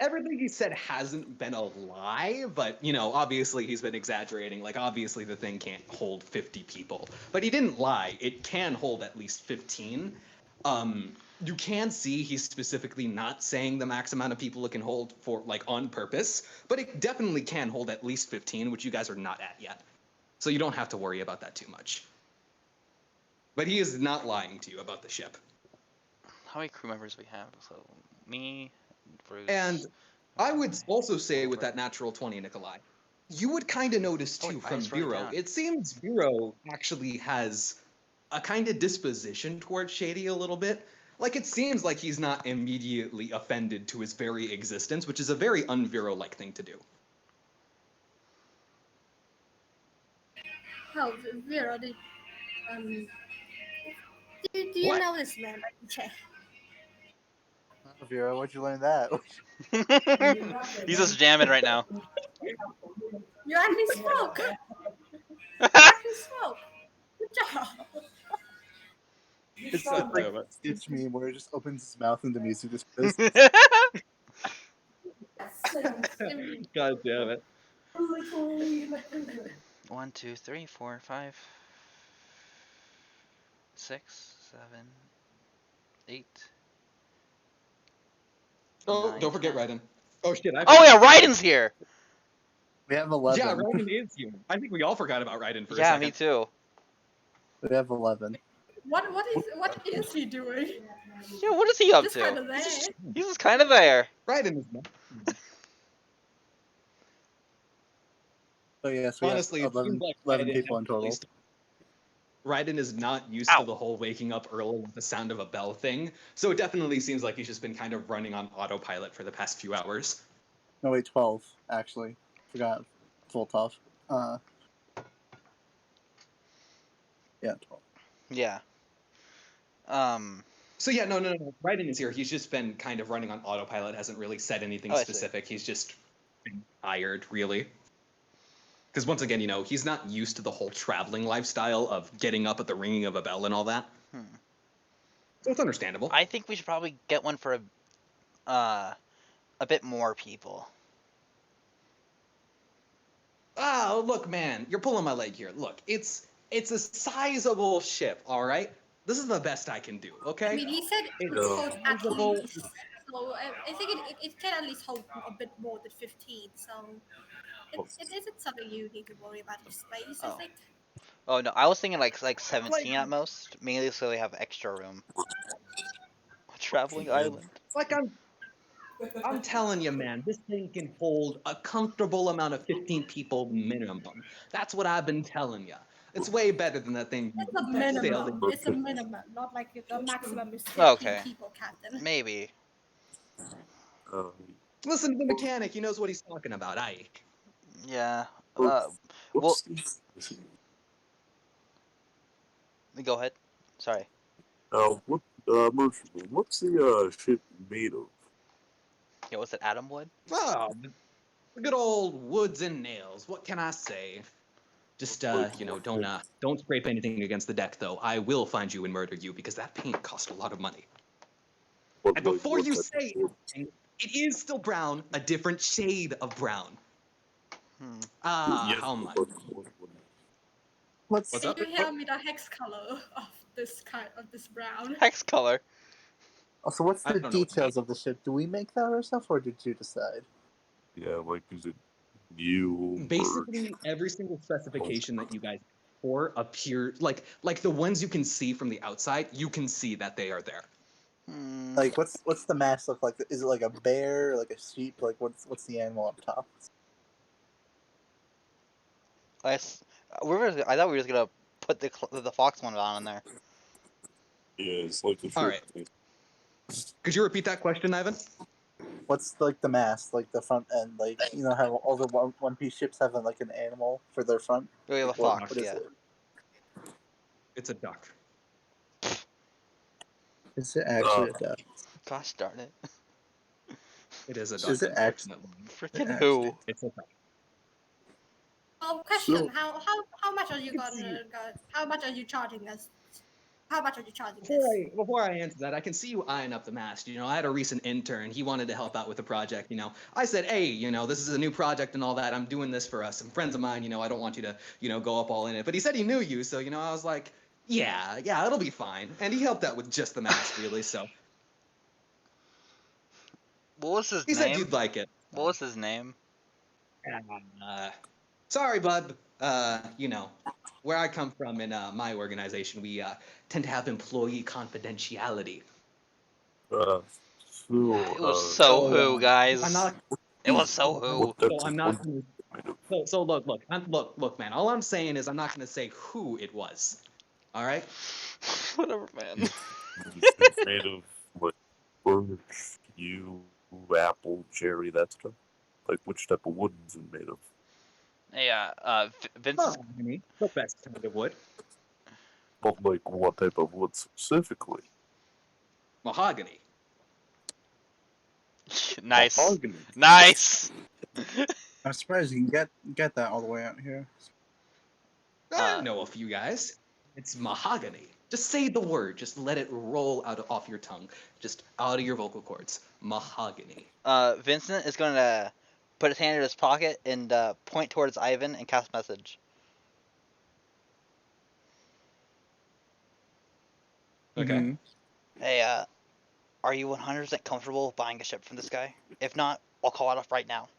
Everything he said hasn't been a lie, but obviously he's been exaggerating. Like, obviously the thing can't hold 50 people, but he didn't lie. It can hold at least 15. You can see he's specifically not saying the max amount of people it can hold for on purpose, but it definitely can hold at least 15, which you guys are not at yet. So you don't have to worry about that too much. But he is not lying to you about the ship. How many crew members we have? So me, Bruce. And I would also say with that natural 20, Nikolai, you would kind of notice too from Vero. It seems Vero actually has a kind of disposition towards Shady a little bit. Like, it seems like he's not immediately offended to his very existence, which is a very un-Vero-like thing to do. How Vera did do you know this man by any chance? Vera, where'd you learn that? He's just jamming right now. You actually spoke. You actually spoke. Good job. It's like a Stitch meme where it just opens his mouth and the music just plays. God damn it. 1, 2, 3, 4, 5, 6, 7, 8. Oh, 9, don't forget 10. Raiden. Oh shit! Oh yeah, Raiden's here. We have 11. Yeah, Raiden is human. I think we all forgot about Raiden for a Yeah, second. me too. We have 11. What is he doing? Yeah, what is he up Just to? kind of there. He's just kind of there. Raiden is not. So yes, we Honestly, have it seems 11, like 11 Raiden people in has total. at least- Raiden is not used Ow. to the whole waking up early with the sound of a bell thing, so it definitely seems like he's just been kind of running on autopilot for the past few hours. No, wait, 12, actually. Forgot full tough. Yeah, 12. Yeah. So yeah, no. Raiden is here. He's just been kind of running on autopilot. Hasn't really said anything Oh, I see. specific. He's just been tired, really. Because once again, he's not used to the whole traveling lifestyle of getting up at the ringing of a bell and all that. So it's understandable. I think we should probably get one for a bit more people. Oh, look, man, you're pulling my leg here. Look, it's a sizable ship, all right? This is the best I can do, okay? I mean, he said it It's would hold at sizable. least. So I think it can at least hold a bit more than 15. So it isn't something you need to worry about your space, I think. Oh no, I was thinking like 17 at most, mainly so they have extra room. A traveling island. Like I'm telling you, man, this thing can hold a comfortable amount of 15 people minimum. That's what I've been telling you. It's way better than that thing. It's a minimum. It's a minimum, not like the maximum is 15 Okay. people, Captain. Maybe. Listen to the mechanic. He knows what he's talking about. Yeah. What's well, the- go ahead. Sorry. what's the ship made of? Yeah, what's it? Atom wood? Oh, good old woods and nails. What can I say? Just don't scrape anything against the deck, though. I will find you and murder you because that paint cost a lot of money. And before you say anything, it is still brown, a different shade of brown. How much? What's Can up? you hear me the hex color of this brown? Hex color. Also, what's I the don't know what details of the ship? Do we make that ourselves, or did you decide? Yeah, like, is it you? Basically, every single specification that you guys for appear like the ones you can see from the outside, you can see that they are there. Hmm. Like, what's the mask look like? Is it like a bear, like a sheep? Like, what's the animal up top? I thought we were just gonna put the fox one on in there. Yeah, it's like the All trick. right. Could you repeat that question, Ivan? What's like the mask, like the front end? Like, you know how all the One Piece ships have like an animal for their front. We have a Like, what fox, is yeah. it? It's a duck. Is it actually a duck? Gosh darn it. It is a duck, Is it actually? unfortunately. Freaking who? It's a duck. Question: So- How much are you how much are you charging us? How much are you charging Before this? before I answer that, I can see you eyeing up the mask. You know, I had a recent intern. He wanted to help out with the project. You know, I said, hey, you know, this is a new project and all that. I'm doing this for some friends of mine. You know, I don't want you to, you know, go up all in it. But he said he knew you, so you know, I was like, yeah, it'll be fine. And he helped out with just the mask, really. So What was his he name? said you'd like it. What was his name? Sorry, bud. You know, where I come from in my organization, we tend to have employee confidentiality. So, It was so who, guys. I'm not. It was so who. what type So of I'm not. wood made of? So look, man. All I'm saying is I'm not gonna say who it was. All right. Whatever, man. It's made of like birch, yew, apple, cherry, that stuff. Like, which type of wood is it made of? Yeah, Vince. Mahogany, the best kind of wood. But like, what type of wood specifically? Mahogany. Nice. Mahogany. Nice. I'm surprised you can get that all the way out here. I know a few guys. It's mahogany. Just say the word. Just let it roll off your tongue. Just out of your vocal cords. Mahogany. Vincent is going to put his hand in his pocket and point towards Ivan and cast message. Okay. Mhm. Hey, are you 100% comfortable buying a ship from this guy? If not, I'll call it off right now.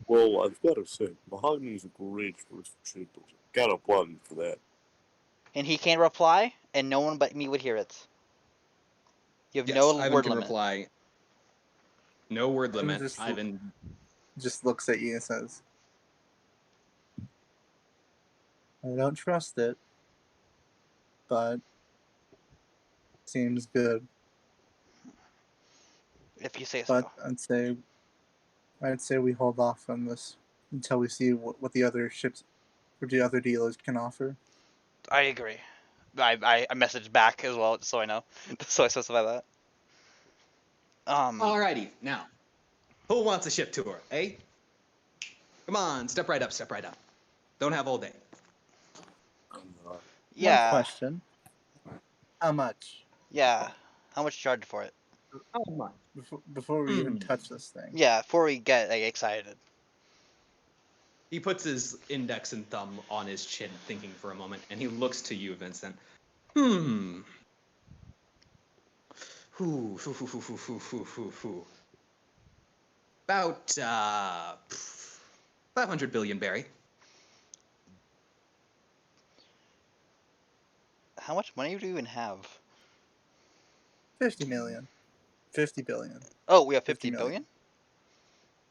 Well, I've got to say, mahogany is a great first shape. Got a button for that. And he can reply, and no one but me would hear it. You have Yes, no Ivan word can limit. reply. No word Ivan limit. just- Ivan. Just looks at you and says, "I don't trust it, but seems good." If you say But so. I'd say we hold off on this until we see what the other ships or the other dealers can offer. I agree. I messaged back as well, just so I know. So I specify that. Alrighty, now, who wants a ship tour, eh? Come on, step right up, step right up. Don't have all day. Yeah. One question: how much? Yeah. How much you charge for it? How much? Before we even touch this thing. Yeah, before we get excited. He puts his index and thumb on his chin, thinking for a moment, and he looks to you, Vincent. About 500 billion, Barry. How much money do you even have? 50 million. 50 billion. Oh, we have 50 50 billion?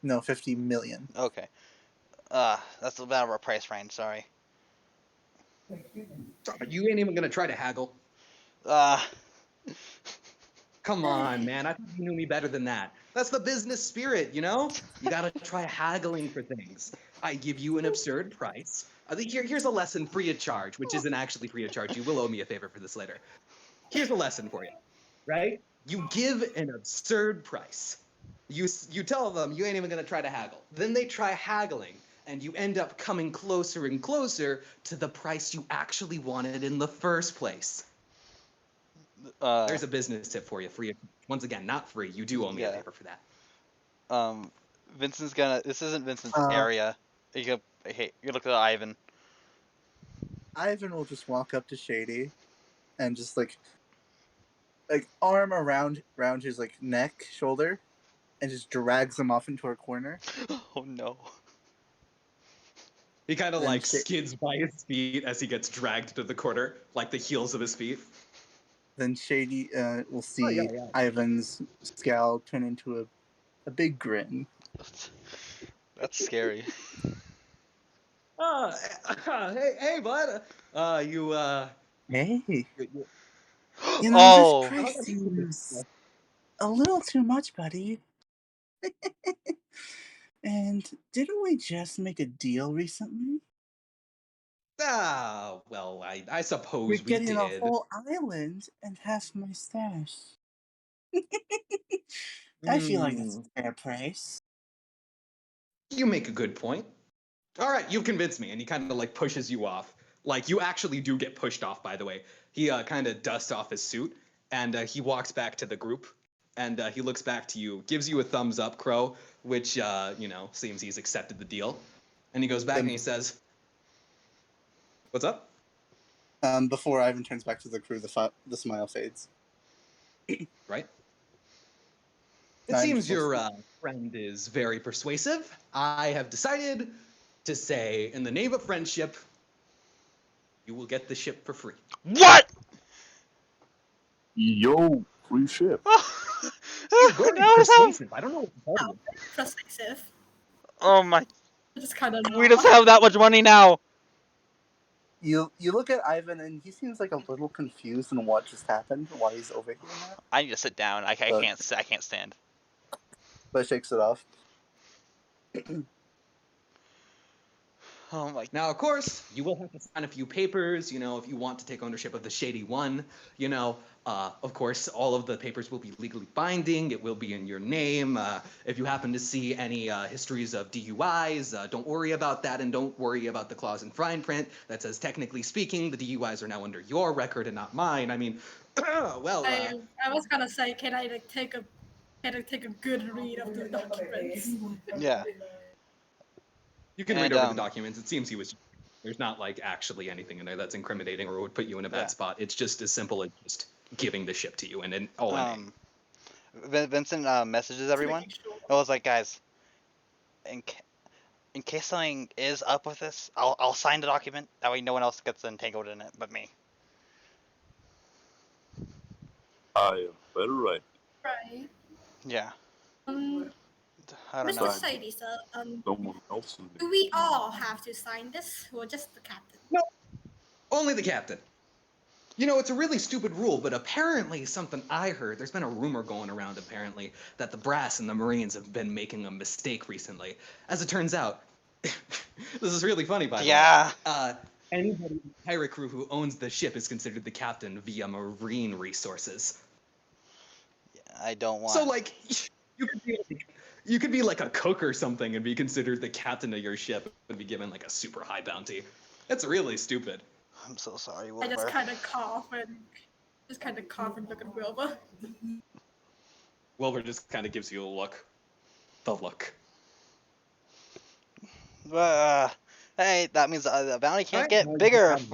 No, 50 million. Okay. That's about our price range, sorry. You ain't even gonna try to haggle. Come on, man. I thought you knew me better than that. That's the business spirit, you know? You gotta try haggling for things. I give you an absurd price. Here's a lesson free of charge, which isn't actually free of charge. You will owe me a favor for this later. Here's a lesson for you, right? You give an absurd price. You tell them you ain't even gonna try to haggle. Then they try haggling, and you end up coming closer and closer to the price you actually wanted in the first place. There's a business tip for you, free. Once again, not free. You do owe me a favor for that. Vincent's gonna. This isn't Vincent's area. You look at Ivan. Ivan will just walk up to Shady, and just like arm around his like neck, shoulder, and just drags him off into a corner. Oh no. He kind of Then like Sha- skids by his feet as he gets dragged to the corner, like the heels of his feet. Then Shady will see yeah. Ivan's scowl turn into a big grin. That's scary. Hey, bud. You Hey, you- you know this Oh. price seems a little too much, buddy. And didn't we just make a deal recently? well, I suppose You're we getting a did. whole island and half my stash. I feel like that's Hmm. a fair price. You make a good point. All right, you've convinced me, and he kind of like pushes you off. Like you actually do get pushed off, by the way. He kind of dusts off his suit, and he walks back to the group, and he looks back to you, gives you a thumbs up, Crow, which seems he's accepted the deal, and he goes back Then- and he says, "What's up?" Before Ivan turns back to the crew, the smile fades. Right? It I'm seems supposed your to- friend is very persuasive. I have decided to say, in the name of friendship, you will get the ship for free. What? Yo, free ship. Very Now it's persuasive. I don't know what to tell you. Persuasive. Oh my. Just kind of. We just have that much money now. You look at Ivan and he seems like a little confused on what just happened, why he's over here now, I need to sit down. I can't stand. but shakes it off. Oh my. Now, of course, you will have to sign a few papers, if you want to take ownership of the Shady One. Of course, all of the papers will be legally binding. It will be in your name. If you happen to see any histories of DUIs, don't worry about that, and don't worry about the clause in fine print that says, technically speaking, the DUIs are now under your record and not mine. I mean, well, I was gonna say, can I take a good read of the documents? Yeah. you can And, read over the documents. It seems there's not like actually anything in there that's incriminating or would put you in a bad Yeah. spot. It's just as simple as just giving the ship to you and all in name. Vincent messages everyone. Making sure. I was like, guys, in case something is up with this, I'll sign the document. That way, no one else gets entangled in it but me. I am better right. Right. Yeah. I don't Mr. know. Sadie, sir, Someone else is do we all have to sign this, or just the captain? Only the captain. It's a really stupid rule, but apparently something I heard, there's been a rumor going around apparently that the brass and the Marines have been making a mistake recently. As it turns out, this is really funny, by the way. Yeah. Anybody in the pirate crew who owns the ship is considered the captain via Marine resources. I don't want. So, like, you could be like a cook or something and be considered the captain of your ship and be given like a super high bounty. That's really stupid. I'm so sorry, I Wilbur. just kind of cough and look at Wilbur. Wilbur just kind of gives you a look. The look. Hey, that means the bounty can't Alright, get well, bigger you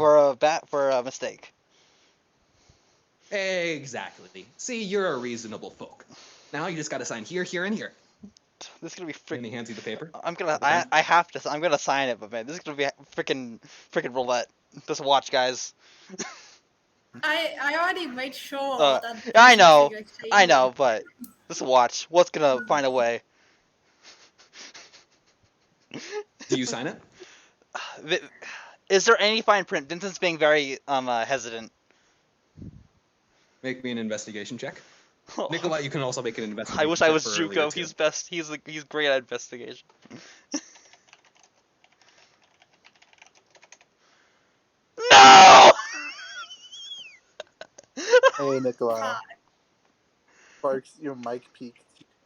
for a mistake. Exactly. See, you're a reasonable folk. Now you just got to sign here, here, and here. This is gonna be And he freaking. hands you the paper. I'm gonna. With the pen. I have to. I'm gonna sign it, but man, this is gonna be freaking roulette. Just watch, guys. I already made sure that. I know, this is I know, but just watch. What's gonna find a way? Do you sign it? Is there any fine print? Vincent's being very hesitant. Make me an investigation check. Nikolai, you can also make an investigation. I wish I check was for earlier, Juko. too. He's best. He's great at investigation. No! Hey, Nikolai. Sparks, your mic peaked.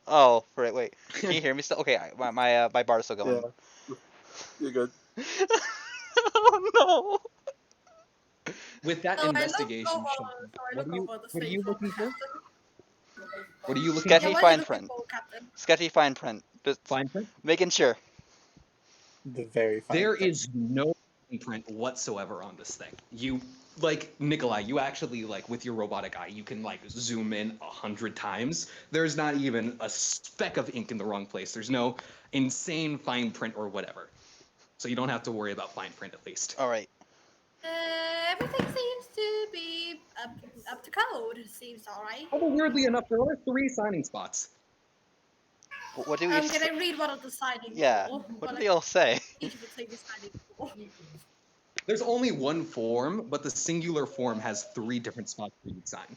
Oh, right. Wait. Can you hear me still? Okay. My bar is still going. Yeah. You're good. Oh no! With that So investigation I look check, over, so I what look are you- over the what are thing you for looking for? Captain. what are you looking Sketchy Yeah, for? what are you fine looking print. for, Captain? Sketchy fine print. Just Fine print? making sure. The very fine There print. is no fine print whatsoever on this thing. You like Nikolai, you actually like with your robotic eye, you can like zoom in 100 times. There's not even a speck of ink in the wrong place. There's no insane fine print or whatever. So you don't have to worry about fine print at least. All right. Everything seems to be up to code. Seems all right. Although weirdly enough, there are 3 signing spots. What do we? Can I read what of the signing Yeah. for? What do they all say? Each of the things is signing for. There's only one form, but the singular form has 3 different spots for you to sign.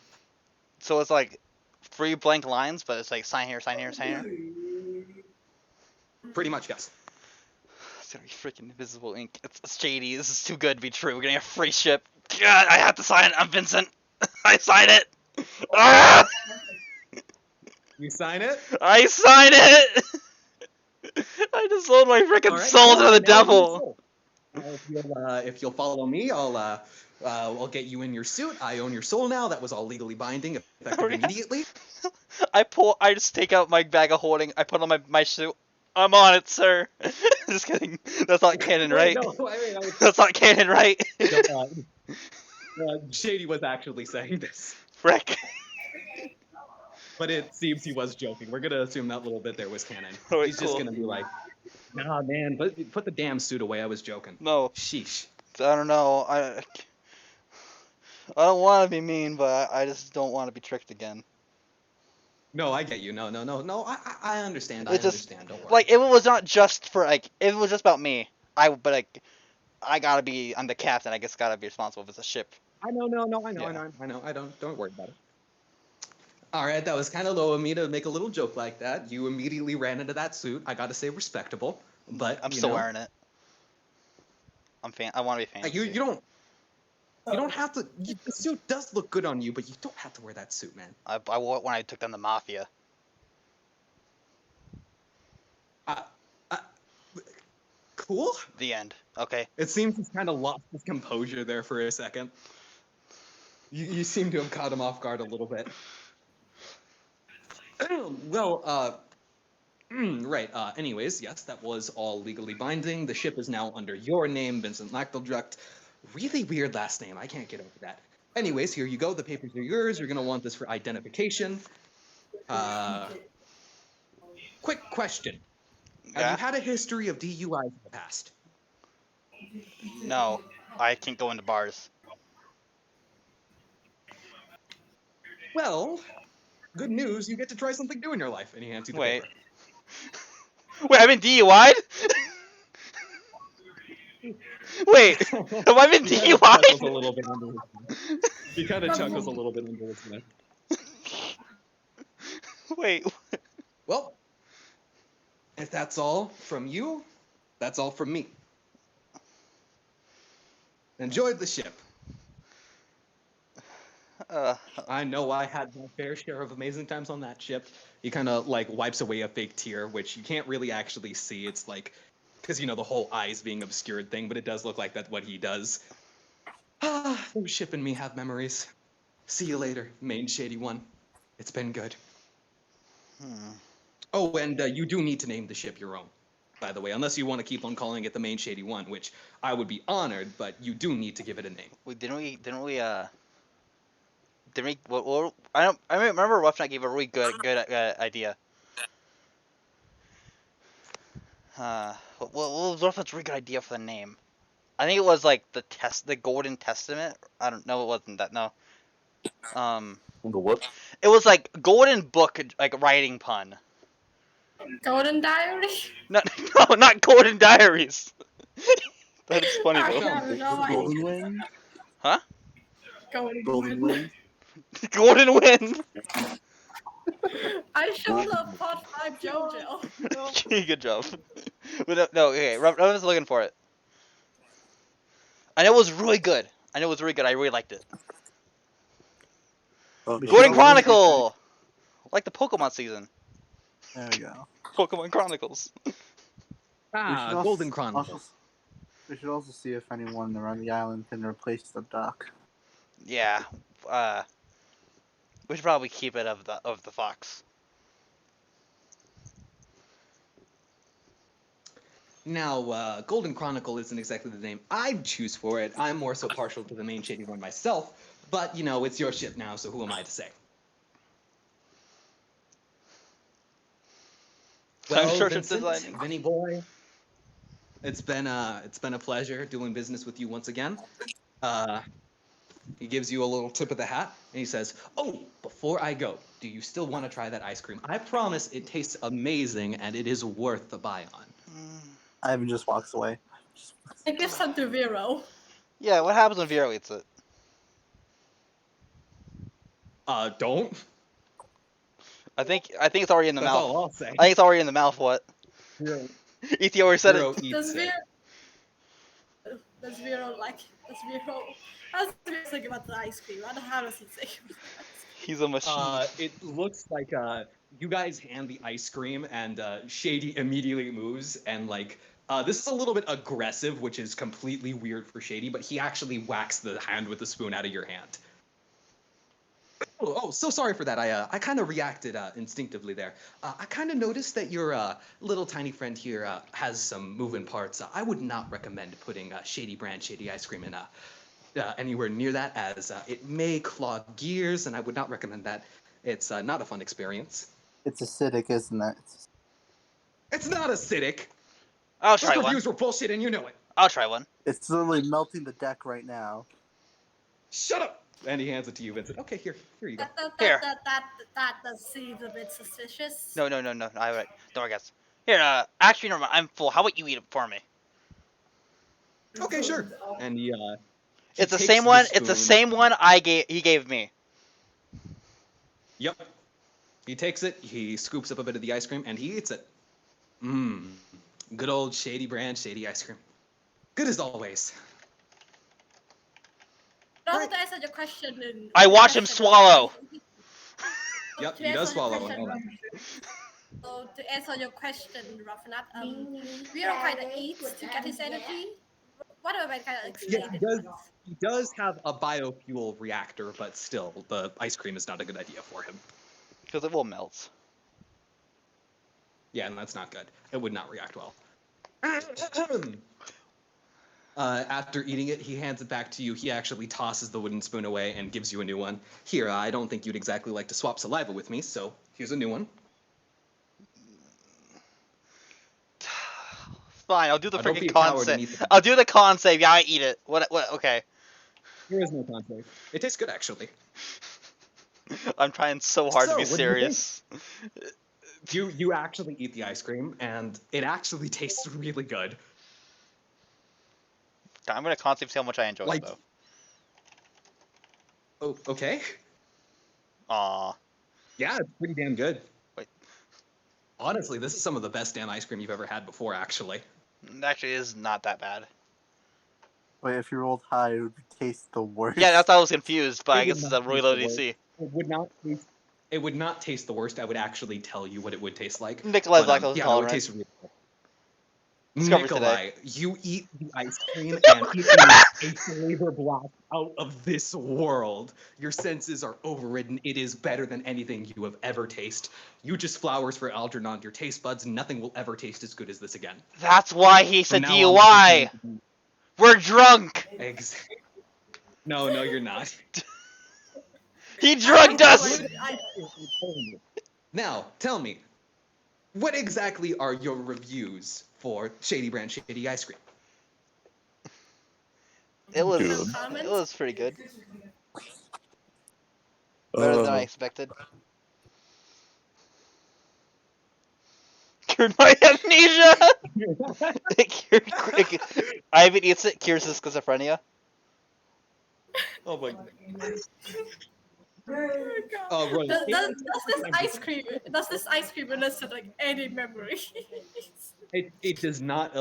So it's like 3 blank lines, but it's like sign here, sign here, sign here. Pretty much, yes. It's gonna be freaking invisible ink. It's shady. This is too good to be true. We're getting a free ship. God, I have to sign it. I'm Vincent. I sign it. Ah! You sign it? I sign it. I just sold my freaking All right, soul now to the you have devil. soul. If you'll follow me, I'll get you in your suit. I own your soul now. That was all legally binding, effective immediately. I just take out my bag of holding. I put on my suit. I'm on it, sir. Just kidding. That's not canon, right? Wait, no, I mean, That's not canon, right? Shady was actually saying this, Frick. but it seems he was joking. We're gonna assume that little bit there was canon. Alright, He's just cool. gonna be like, "Nah, man, but put the damn suit away. I was joking." No, Sheesh. I don't know. I don't want to be mean, but I just don't want to be tricked again. No, I get you. No. I understand. I It just- understand. Don't worry. Like, if it was not just for, like, if it was just about me, but, like, I'm the captain, I guess gotta be responsible if it's a ship. I know. Yeah. I know. Don't worry about it. All right, that was kind of low of me to make a little joke like that. You immediately ran into that suit. I gotta say, respectable. But I'm you still know, wearing it. I want to be fancy. You don't have to. The suit does look good on you, but you don't have to wear that suit, man. I wore it when I took down the mafia. Cool. The end. Okay. It seems he's kind of lost his composure there for a second. You seem to have caught him off guard a little bit. Well, right. Anyways, yes, that was all legally binding. The ship is now under your name, Vincent Lacteldruct. Really weird last name. I can't get over that. Anyways, here you go. The papers are yours. You're gonna want this for identification. Quick question. Have Yeah? you had a history of DUIs in the past? No, I can't go into bars. Well, good news. You get to try something new in your life. And he hands you the Wait. paper. Wait, I've been DUI'd? Wait, have I been He kind of chuckles a DUI'd? little bit under his breath. He kind of chuckles a little bit under his breath. Wait. Well, if that's all from you, that's all from me. Enjoyed the ship. I know I had my fair share of amazing times on that ship. He kind of like wipes away a fake tear, which you can't really actually see. It's like, because you know the whole eyes being obscured thing, but it does look like that's what he does. The ship and me have memories. See you later, main shady one. It's been good. Oh, and you do need to name the ship your own, by the way, unless you want to keep on calling it the main shady one, which I would be honored, but you do need to give it a name. Wait, didn't we, I remember Ruff and I gave a really good idea. What was Ruff's really good idea for the name? I think it was like the Golden Testament. I don't know. It wasn't that. No. The what? It was like Golden Book, like writing pun. Golden Diary? No, not Golden Diaries. That's funny I though. don't know. Golden Wind? Huh? Golden Wind? Golden Wind. I showed up part 5 JoJo. Good job. But no, okay. Ruff was looking for it. I know it was really good. I really liked it. Okay. Golden Chronicle! Like the Pokemon season. There we go. Pokemon Chronicles. We should also- Golden Chronicles. We should also see if anyone around the island can replace the dock. Yeah. We should probably keep it of the fox. Now, Golden Chronicle isn't exactly the name I'd choose for it. I'm more so partial to the main Shady one myself. But, you know, it's your ship now, so who am I to say? I'm Well, sure ship Vincent, designing. Vinny boy, it's been a pleasure doing business with you once again. He gives you a little tip of the hat, and he says, "Oh, before I go, do you still want to try that ice cream? I promise it tastes amazing, and it is worth the buy on." Ivan just walks away. I give some to Vero. Yeah, what happens when Vero eats it? Don't. I think it's already in the That's mouth. all I'll say. I think it's already in the mouth. What? Vero, ET already said Vero it. eats it. Does Vero like? How does Vero think about the ice cream? How does he think about the ice cream? He's a machine. It looks like you guys hand the ice cream, and Shady immediately moves, and like this is a little bit aggressive, which is completely weird for Shady, but he actually whacks the hand with the spoon out of your hand. Oh, so sorry for that. I kind of reacted instinctively there. I kind of noticed that your little tiny friend here has some moving parts. I would not recommend putting Shady brand Shady ice cream in anywhere near that, as it may clog gears, and I would not recommend that. It's not a fun experience. It's acidic, isn't it? It's not acidic. I'll Those try one. reviews were bullshit, and you know it. I'll try one. It's literally melting the deck right now. Shut up! And he hands it to you, Vincent. Okay, here you go. Here. That does seem a bit suspicious. No. I have it. Don't guess. Here, actually, never mind. I'm full. How about you eat it for me? Okay, sure. And he It's the takes same one. spoon. It's the same one he gave me. Yep. He takes it, he scoops up a bit of the ice cream, and he eats it. Mmm. Good old Shady brand Shady ice cream. Good as always. To answer your question, I watch him swallow. Yep, he does swallow. So to answer your question, Rafanat, Vero kind of eats to get his energy. What am I kind of explain it? He does have a biofuel reactor, but still, the ice cream is not a good idea for him. Because it will melt. Yeah, and that's not good. It would not react well. After eating it, he hands it back to you. He actually tosses the wooden spoon away and gives you a new one. Here, I don't think you'd exactly like to swap saliva with me, so here's a new one. Fine, I'll do the Don't be freaking a con coward and save. eat the- I'll do the con save. Yeah, I eat it. What? Okay. Here is no contact. It tastes good, actually. I'm trying so hard to be So, what do you think? serious. You actually eat the ice cream, and it actually tastes really good. I'm gonna con save see how much I enjoy Like- it though. Oh, okay. Aw. Yeah, it's pretty damn good. Wait. Honestly, this is some of the best damn ice cream you've ever had before, actually. It actually is not that bad. Wait, if you rolled high, it would taste the worst. Yeah, that's why I was confused, but It I guess would it's a not really taste low the worst. DC. It would not taste the worst. I would actually tell you what it would taste like. Nikolai's But, lactose yeah, it would intolerant. taste really good. Discovered Nikolai, you eat the ice cream and it is a flavor blast out of this world. Your senses are overridden. It is better than anything you have ever tasted. You just flowers for Algernon. Your taste buds, nothing will ever taste as good as this again. That's why he said From now on, DUI. We're drunk. Exactly. No, you're not. He drugged us. Now, tell me, what exactly are your reviews for Shady Brand Shady Ice Cream? It was Good. pretty good. Better than I expected. Cured my amnesia. Ivan eats it, cures his schizophrenia. Oh my god. Oh, Roy, Does this ice cream elicit like any memories? it does not.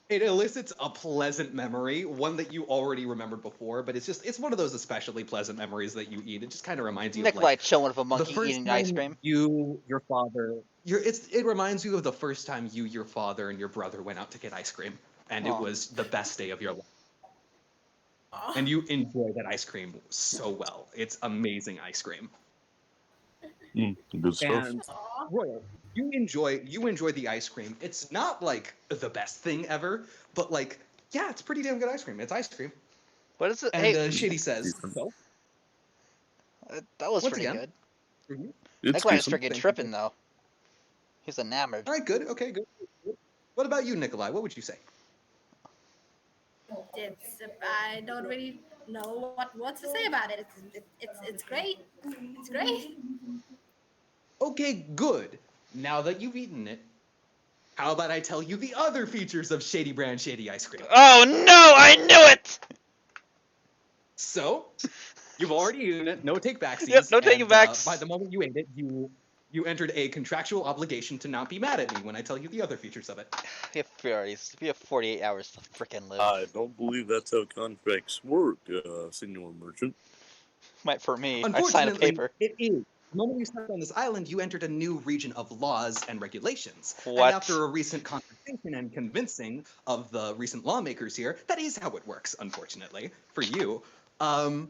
It elicits a pleasant memory, one that you already remembered before, but it's one of those especially pleasant memories that you eat. It just kind of reminds you of Nikolai like chilling with a the monkey first eating time ice cream. your father. It reminds you of the first time your father, and your brother went out to get ice cream, and it Aw. was the best day of your life. And you enjoy that ice cream so well. It's amazing ice cream. Good stuff. And Royal, you enjoy the ice cream. It's not like the best thing ever, but like, yeah, it's pretty damn good ice cream. It's ice cream. What is it? And Hey, Shady says, Decent. so that was once pretty again, good. mhm, It's Nikolai is decent. freaking Thank you. tripping though. He's enamored. all right, good, okay, good. What about you, Nikolai? What would you say? I don't really know what to say about it. It's great. It's great. Okay, good. Now that you've eaten it, how about I tell you the other features of Shady Brand Shady ice cream? Oh no! I knew it. So, you've already eaten it. No take backsies. Yep, no taking and, backs. by the moment you ate it, you entered a contractual obligation to not be mad at me when I tell you the other features of it. We have 48 hours to freaking live. I don't believe that's how contracts work, Senor Merchant. Might for me. I signed a Unfortunately, paper. it is. The moment you stepped on this island, you entered a new region of laws and regulations. What? And after a recent conversation and convincing of the recent lawmakers here, that is how it works, unfortunately, for you. No,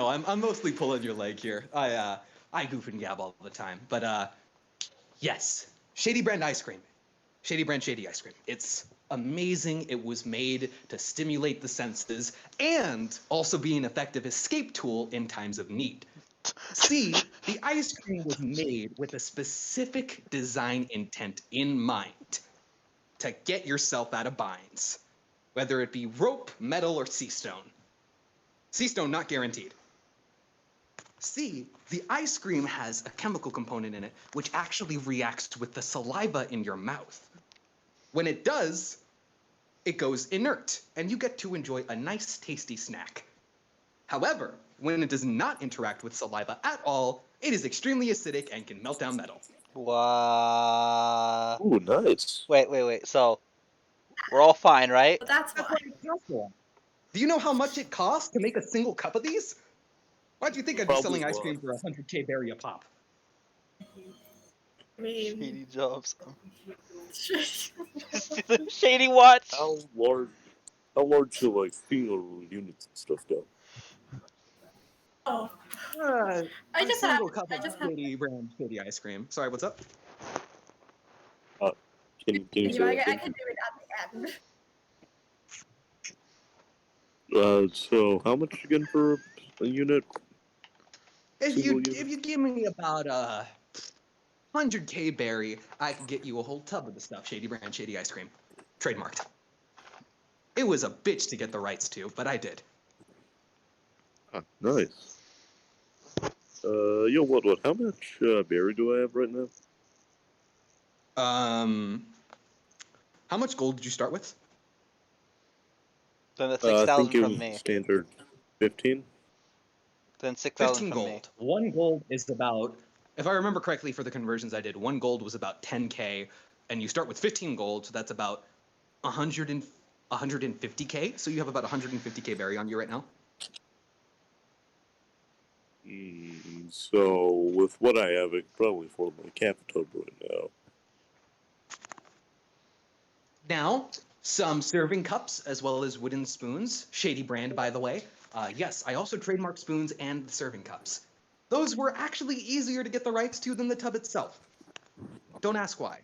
I'm mostly pulling your leg here. I goof and gab all the time. But yes, Shady Brand ice cream. Shady Brand Shady ice cream. It's amazing. It was made to stimulate the senses and also be an effective escape tool in times of need. See, the ice cream was made with a specific design intent in mind to get yourself out of binds, whether it be rope, metal, or sea stone. Sea stone not guaranteed. See, the ice cream has a chemical component in it which actually reacts with the saliva in your mouth. When it does, it goes inert, and you get to enjoy a nice, tasty snack. However, when it does not interact with saliva at all, it is extremely acidic and can melt down metal. Wow. Ooh, nice. Wait. So, we're all fine, right? But that's That's why. why it's awful. Do you know how much it costs to make a single cup of these? Why do you think I'd be Probably selling ice a cream for 100K berry a pop? I mean, Shady jobs. Shady watch. How large do like funeral units and stuff go? oh, I A just have. single cup I of just have. shady brand shady ice cream. Sorry, what's up? Can you say I that can again? do it at the end. So how much again for a unit? If Single you unit? if you give me about 100K berry, I can get you a whole tub of the stuff. Shady brand shady ice cream, trademarked. It was a bitch to get the rights to, but I did. Ah, nice. Yo, what? How much berry do I have right now? How much gold did you start with? Then the I 6,000 think it from was me. standard 15. Then 6,000 15 from gold. me. 1 gold is about, if I remember correctly for the conversions I did, 1 gold was about 10K, and you start with 15 gold, so that's about 150K. So you have about 150K berry on you right now. So with what I have, I could probably afford my Capitol right now. Now, some serving cups as well as wooden spoons. Shady brand, by the way. Yes, I also trademarked spoons and the serving cups. Those were actually easier to get the rights to than the tub itself. Don't ask why.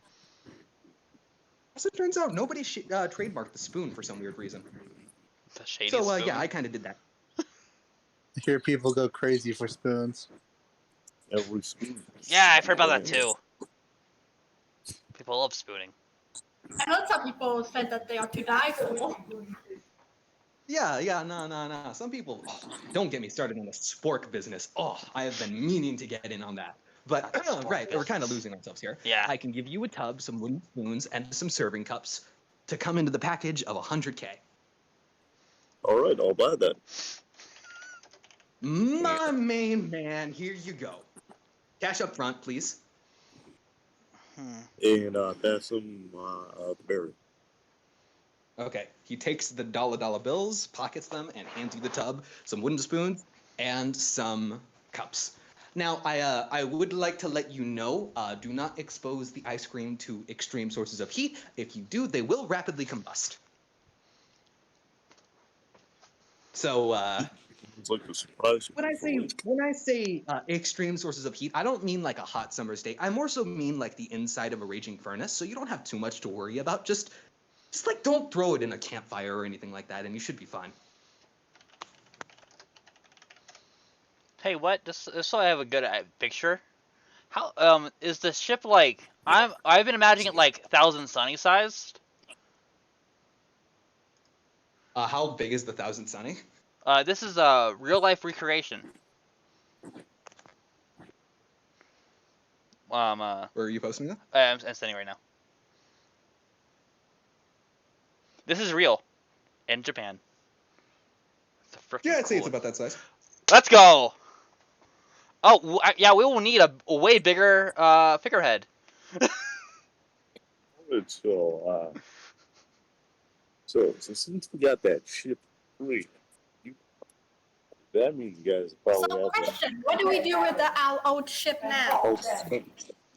As it turns out, nobody trademarked the spoon for some weird reason. The shady So, spoon. yeah, I kind of did that. I hear people go crazy for spoons. Every spoon. Yeah, I've heard about that too. People love spooning. I heard some people said that they are to die for. Yeah, no. Some people, don't get me started on the spork business. Oh, I have been meaning to get in on that. But, right, we're kind of losing ourselves here. Yeah. I can give you a tub, some wooden spoons, and some serving cups to come into the package of 100K. All right, I'll buy that. My main man, here you go. Cash up front, please. And pass him the berry. Okay, he takes the dollar bills, pockets them, and hands you the tub, some wooden spoons, and some cups. Now, I would like to let you know, do not expose the ice cream to extreme sources of heat. If you do, they will rapidly combust. So, like a surprise. When I say extreme sources of heat, I don't mean like a hot summer's day. I more so mean like the inside of a raging furnace. So you don't have too much to worry about. Just like don't throw it in a campfire or anything like that, and you should be fine. Hey, what? Just so I have a good picture. How is the ship like? I've been imagining it like Thousand Sunny sized. How big is the Thousand Sunny? This is a real life recreation. Where are you posting that? I'm sending right now. This is real, in Japan. It's a freaking Yeah, I'd say cool it's about that size. Let's go. Oh yeah, we will need a way bigger figurehead. So since we got that ship free, that means you guys So, probably have question: what do we do with our old ship now?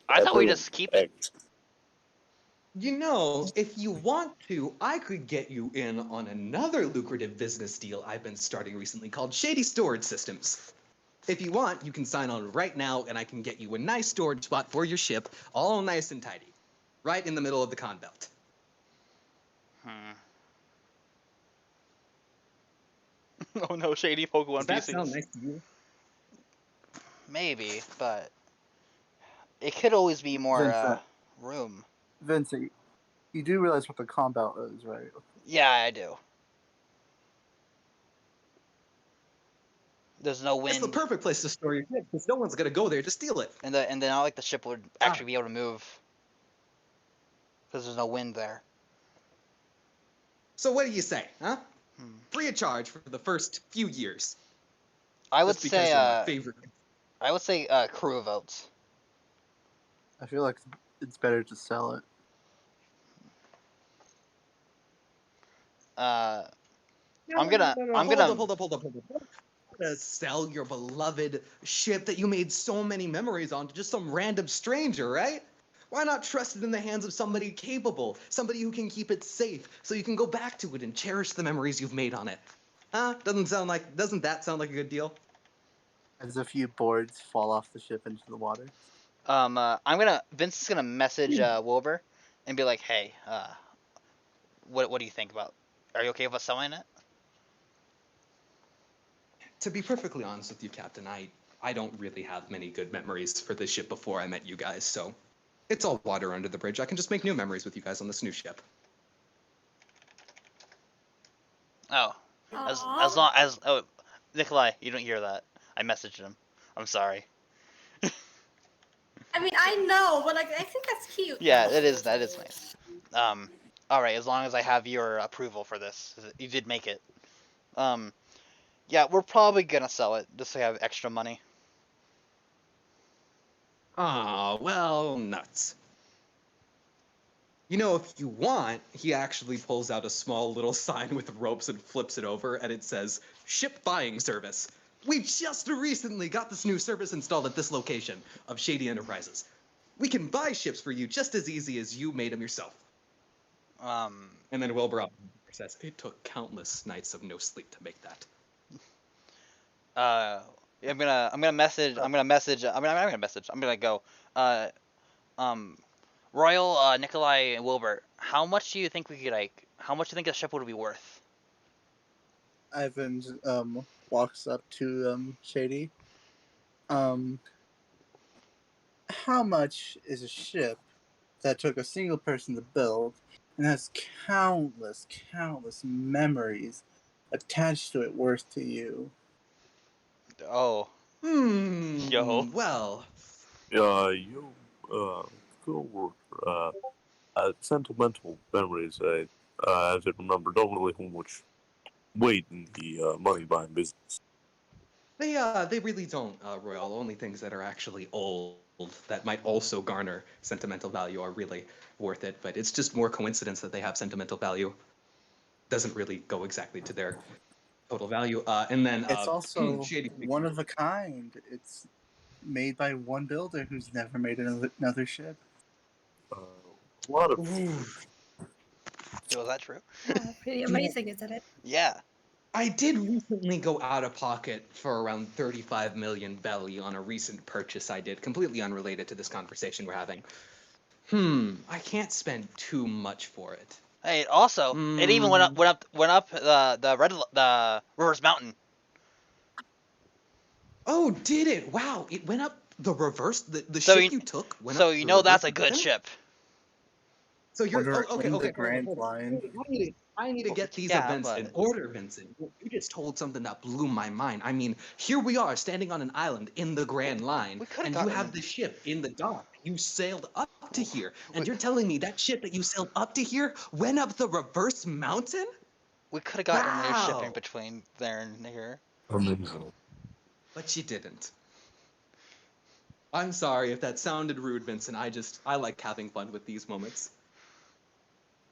I thought we just keep it. You know, if you want to, I could get you in on another lucrative business deal I've been starting recently called Shady Storage Systems. If you want, you can sign on right now, and I can get you a nice storage spot for your ship, all nice and tidy, right in the middle of the con belt. Oh no, shady Pokemon Does that PCs. sound nice to you? Maybe, but it could always be more Vincent. room. Vincent, you do realize what the combat is, right? Yeah, I do. There's no wind. It's the perfect place to store your ship, because no one's gonna go there to steal it. And then not like the ship would actually be able to move. Because there's no wind there. So what do you say, huh? Free of charge for the first few years. I would Just because say you're my favorite. I would say crew votes. I feel like it's better to sell it. I'm gonna Hold up. To sell your beloved ship that you made so many memories on to just some random stranger, right? Why not trust it in the hands of somebody capable, somebody who can keep it safe, so you can go back to it and cherish the memories you've made on it? Huh? Doesn't that sound like a good deal? As a few boards fall off the ship into the water. Vince is gonna message Wilbur and be like, hey, what do you think about? Are you okay with us selling it? To be perfectly honest with you, Captain, I don't really have many good memories for this ship before I met you guys, so it's all water under the bridge. I can just make new memories with you guys on this new ship. Oh, as long as Nikolai, you don't hear that. I messaged him. I'm sorry. I mean, I know, but like, I think that's cute. Yeah, that is nice. All right, as long as I have your approval for this, you did make it. Yeah, we're probably gonna sell it just to have extra money. Ah, well, nuts. You know, if you want, he actually pulls out a small little sign with ropes and flips it over, and it says, Ship Buying Service. We just recently got this new service installed at this location of Shady Enterprises. We can buy ships for you just as easy as you made them yourself. And then Wilbur says, it took countless nights of no sleep to make that. I'm gonna message. I'm gonna go. Royal, Nikolai, and Wilbur. How much do you think we could How much do you think a ship would be worth? Ivan walks up to Shady. How much is a ship that took a single person to build and has countless memories attached to it worth to you? Oh. Yo. Well. You go sentimental memories. I did remember. Don't really hold much weight in the money buying business. They really don't, Royal. Only things that are actually old that might also garner sentimental value are really worth it. But it's just more coincidence that they have sentimental value. Doesn't really go exactly to their total value. And then it's also Shady one of a kind. It's made by one builder who's never made another ship. A lot of. Was that true? Pretty amazing, isn't it? Yeah. I did recently go out of pocket for around 35 million belly on a recent purchase I did, completely unrelated to this conversation we're having. I can't spend too much for it. Hey, also, it even went up the Rivers Mountain. Oh, did it? Wow, it went up the reverse. The So ship you- you took went So up you the know that's reverse a good mountain? ship. So you're When we're okay. in the Okay, Grand hold on. Line. I need to Well, get these yeah, events but- in order, Vincent. You just told something that blew my mind. I mean, here we are standing on an island in the Grand Line, We could've and you gotten- have the ship in the dock. You sailed up to here, and you're telling me that ship that you sailed up to here went up the reverse mountain? We could have gotten air Wow. shipping between there and here. Amazing. But you didn't. I'm sorry if that sounded rude, Vincent. I like having fun with these moments.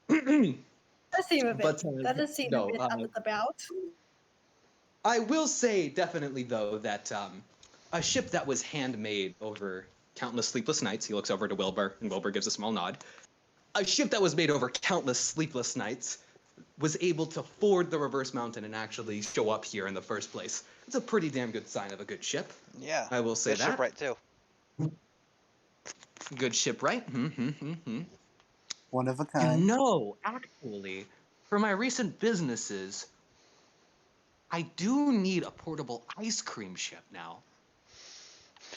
That seemed a bit. But, that does seem no, a bit under the belt. I will say definitely though that a ship that was handmade over countless sleepless nights. He looks over to Wilbur, and Wilbur gives a small nod. A ship that was made over countless sleepless nights was able to ford the reverse mountain and actually show up here in the first place. It's a pretty damn good sign of a good ship. Yeah. I will say Good that. shipwright too. Good shipwright. One of a You kind. know, actually, for my recent businesses, I do need a portable ice cream ship now.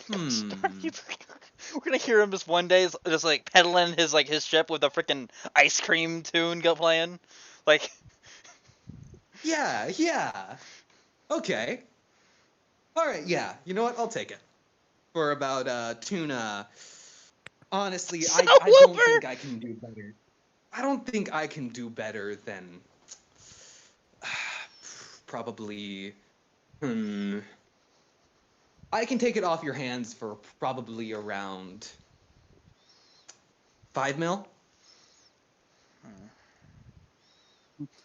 We're gonna hear him just one day, just like pedaling his ship with a freaking ice cream tune playing, like. Yeah. Okay. All right, yeah. You know what? I'll take it. For about tuna. Honestly, So I don't Wilbur! think I can do better. I don't think I can do better than probably I can take it off your hands for probably around 5 mil.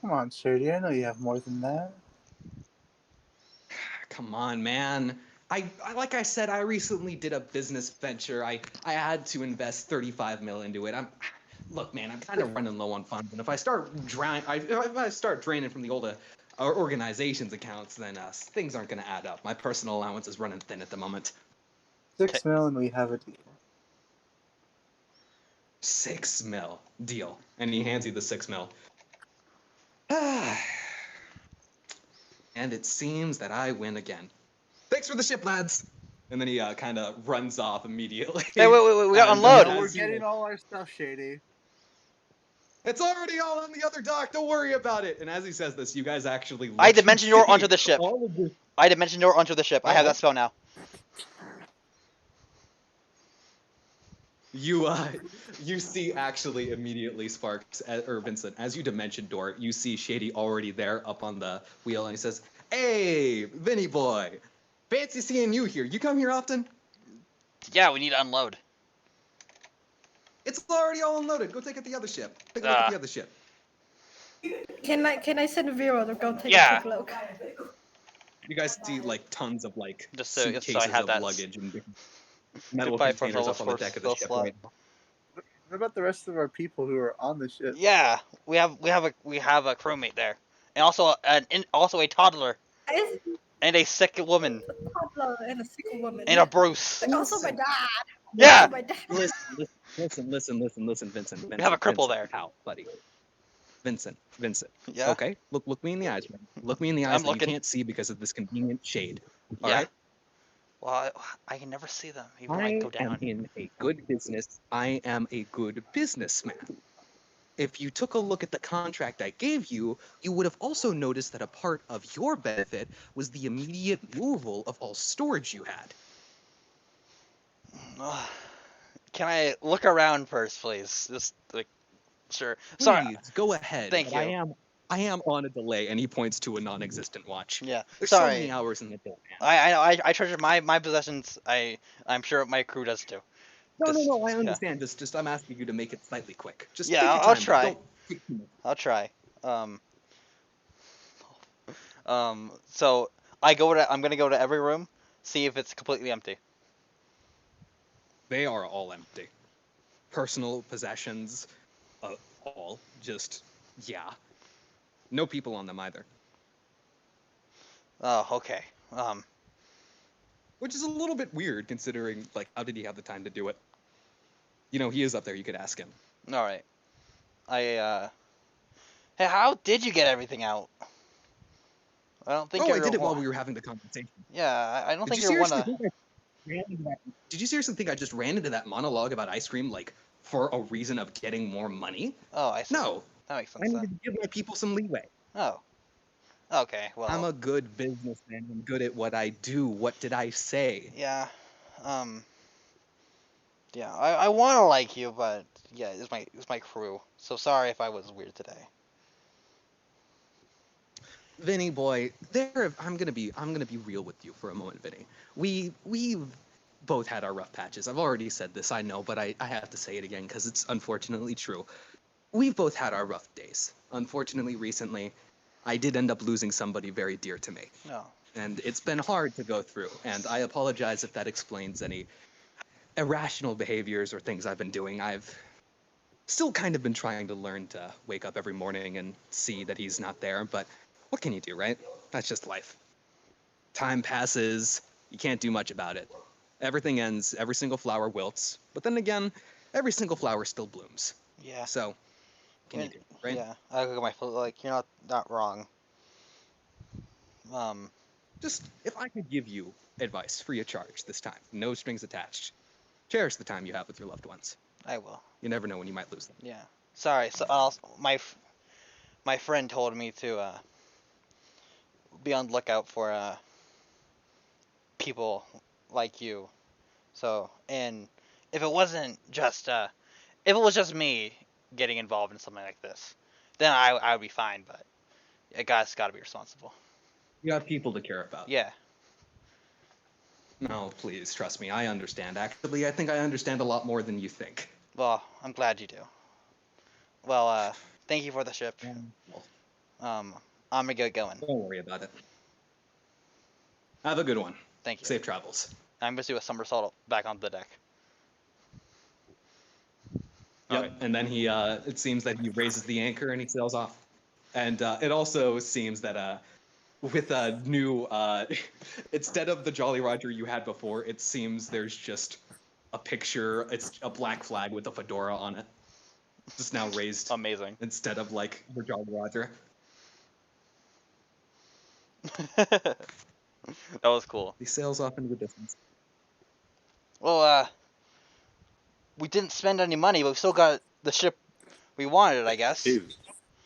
Come on, Shady. I know you have more than that. Come on, man. I like I said, I recently did a business venture. I had to invest 35 mil into it. Look, man, I'm kind of running low on funds, and if I start draining from the old organization's accounts, then things aren't going to add up. My personal allowance is running thin at the moment. 6 mil and we have a deal. 6 mil deal, and he hands you the 6 mil. And it seems that I win again. Thanks for the ship, lads. And then he kind of runs off immediately. Hey, wait, we got And, unload. No, we're as you- getting all our stuff, Shady. It's already all on the other dock. Don't worry about it. And as he says this, you guys actually. I dimension door onto the ship. All of this. I dimension door onto the ship. I have that spell now. You see actually immediately Sparks or Vincent as you dimension door. You see Shady already there up on the wheel, and he says, "Hey, Vinny boy, fancy seeing you here. You come here often? Yeah, we need to unload. It's already all unloaded. Go take it to the other ship. Take a look at the other ship." Can I send Vero to go take Yeah. a quick look? You guys see like tons of like Just so I suitcases have of that luggage and different metal Goodbye for containers the up on the deck of the ship. slot. Right? What about the rest of our people who are on the ship? Yeah, we have a crewmate there, and also a toddler Is and a sick woman a toddler and a sick woman. and a Bruce. And also my dad. Yeah. Also my dad. Listen, Vincent. We have a cripple Vincent, there. pal, buddy. Vincent. Yeah. Okay, look me in the eyes, man. Look me in the eyes I'm that you looking. can't see because of this convenient shade. All Yeah. right. Well, I can never see them even when I I go am down. in a good business. I am a good businessman. If you took a look at the contract I gave you, you would have also noticed that a part of your benefit was the immediate removal of all storage you had. Can I look around first, please? Just like, sure. Sorry. Please go ahead. Thank but you. I am on a delay, and he points to a non-existent watch. Yeah. There's so Sorry. many hours in the day, man. I know. I treasure my possessions. I'm sure my crew does too. No, I understand. Just I'm asking you to make it slightly quick. Just Yeah, take your I'll time, but try. don't take too much. I'll try. So I'm gonna go to every room, see if it's completely empty. They are all empty. Personal possessions, all just yeah. No people on them either. Oh, okay. Which is a little bit weird considering, like, how did he have the time to do it? You know, he is up there. You could ask him. All right. Hey, how did you get everything out? I don't think Oh, I you're did it while one. we were having the conversation. Yeah, I don't Did think you you're one seriously of. think I ran into that? Did you seriously think I just ran into that monologue about ice cream, like, for a reason of getting more money? Oh, I see. No. That makes I sense needed then. to give my people some leeway. Oh. Okay. I'm Well. a good businessman. I'm good at what I do. What did I say? Yeah. Yeah. I want to like you, but yeah, it's my crew. So sorry if I was weird today. Vinny boy, I'm gonna be real with you for a moment, Vinny. We've both had our rough patches. I've already said this, I know, but I have to say it again because it's unfortunately true. We've both had our rough days. Unfortunately, recently, I did end up losing somebody very dear to me. No. And it's been hard to go through, and I apologize if that explains any irrational behaviors or things I've been doing. I've still kind of been trying to learn to wake up every morning and see that he's not there, but what can you do, right? That's just life. Time passes, you can't do much about it. Everything ends, every single flower wilts, but then again, every single flower still blooms. Yeah. So, can you do, right? Yeah. I look at my foot like you're not wrong. Just, if I could give you advice free of charge this time, no strings attached, cherish the time you have with your loved ones. I will. You never know when you might lose them. Yeah. Sorry. So my friend told me to be on the lookout for people like you. So, and if it wasn't just if it was just me getting involved in something like this, then I would be fine. But a guy's got to be responsible. You have people to care about. Yeah. No, please, trust me, I understand. Actually, I think I understand a lot more than you think. Well, I'm glad you do. Well, thank you for the ship. Well, I'm gonna get going. don't worry about it. Have a good one. Thank you. Safe travels. I'm gonna do a somersault back onto the deck. Yep. Alright. And then he, it seems that he raises the anchor and he sails off. And it also seems that with a new, instead of the Jolly Roger you had before, it seems there's just a picture. It's a black flag with a fedora on it. Just now raised Amazing. instead of like the Jolly Roger. That was cool. He sails off into the distance. Well, we didn't spend any money, but we still got the ship we wanted, I guess. Dude,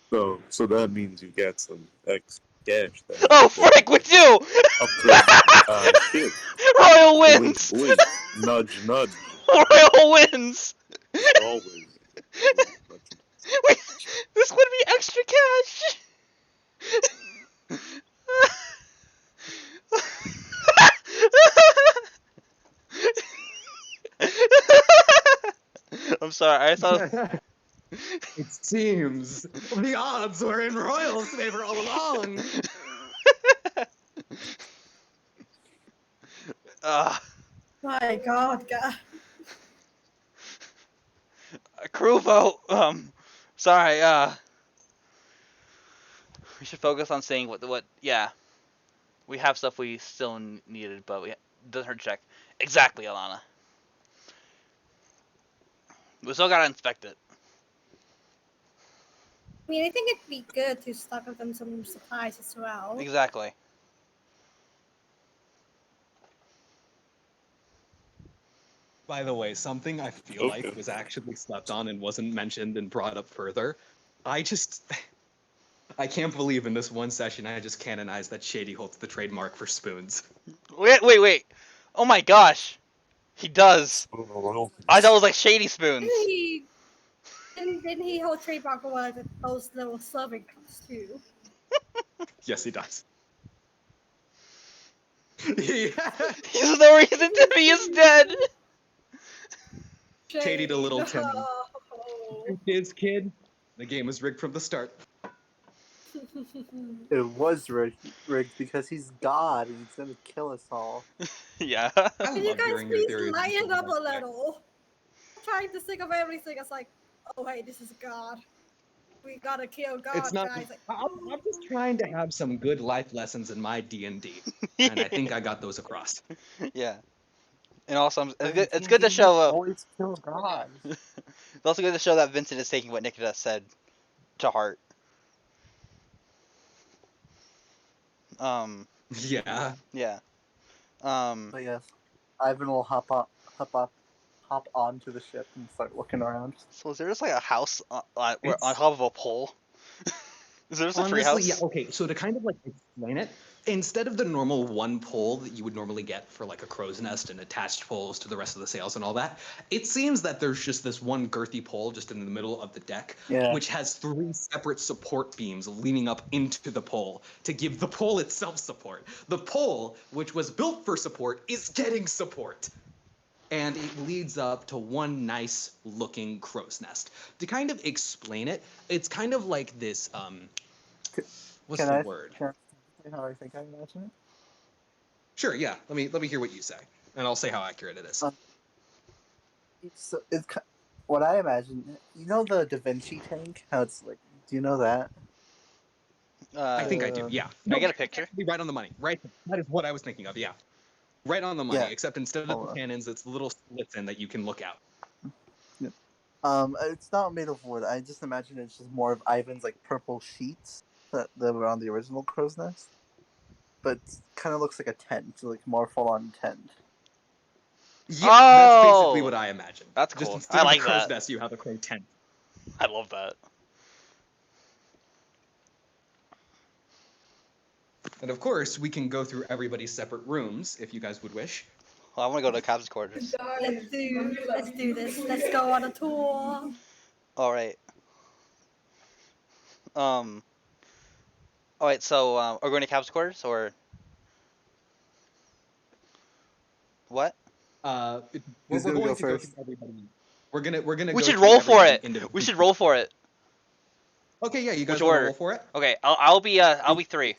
so that means you got some extra cash then. Oh, frick, we do! Up to shit. Royal wins! Wink, nudge, nudge. Royal wins! Always. Wait, this would be extra cash! I'm sorry, I thought. It seems the odds were in Royal's favor all along. My God, God. Crew vote. Sorry. We should focus on saying what. Yeah, we have stuff we still needed, but it doesn't hurt to check. Exactly, Alana. We still gotta inspect it. I mean, I think it'd be good to stock up on some supplies as well. Exactly. By the way, something I feel like was actually slept on and wasn't mentioned and brought up further. I can't believe in this one session I just canonized that Shady holds the trademark for spoons. Wait. Oh my gosh. He does. I thought it was like Shady Spoons. Didn't he hold trademark for one of those little serving cups too? Yes, he does. He's the reason Timmy is dead. Katie to little Timmy. No. His kid. The game was rigged from the start. It was rigged because he's God and he's gonna kill us all. Yeah. I Can you love guys hearing your please theories. lighten up a little? I'm trying to think of everything. It's like, oh hey, this is God. We gotta kill God, It's not. guys. Like, I'm just trying to have some good life lessons in my D&D, and I think I got those across. Yeah. And also, But in it's good to D&D, you show. always kill God. It's also good to show that Vincent is taking what Nikita said to heart. Yeah. Yeah. But yes, Ivan will hop onto the ship and start looking around. So is there just like a house on It's- top of a pole? Is there just a Honestly, yeah. treehouse? Okay, so to kind of like explain it, instead of the normal one pole that you would normally get for like a crow's nest and attached poles to the rest of the sails and all that, it seems that there's just this one girthy pole just in the middle of the deck, Yeah. which has 3 separate support beams leaning up into the pole to give the pole itself support. The pole, which was built for support, is getting support. And it leads up to one nice looking crow's nest. To kind of explain it, it's kind of like this what's Can the I word? say how I think I imagine it? Sure, yeah. Let me hear what you say, and I'll say how accurate it is. It's what I imagine. You know the Da Vinci tank? How it's like? Do you know that? I think I do. Uh, Yeah. Can I get a it's picture? actually right on the money. Right. That is what I was thinking of. Yeah. Right on the money. Yeah. Except instead of Hold the on. cannons, it's the little slits in that you can look out. It's not made of wood. I just imagine it's just more of Ivan's like purple sheets that were on the original crow's nest, but kind of looks like a tent, like more full on tent. Yeah, that's basically Oh! what I imagine. That's Just cool. instead I of a like crow's that. nest, you have a crow tent. I love that. And of course, we can go through everybody's separate rooms if you guys would wish. Well, I want to go to Cap's quarters. let's do this. Let's go on a tour. All right. All right. So, are we going to Cap's quarters or what? We're Who's gonna going go to go first? through everybody. We're gonna We go should through roll for everybody it. We individually. should roll for it. Okay, yeah, you guys Which want to order? roll for it? Okay, I'll be 3.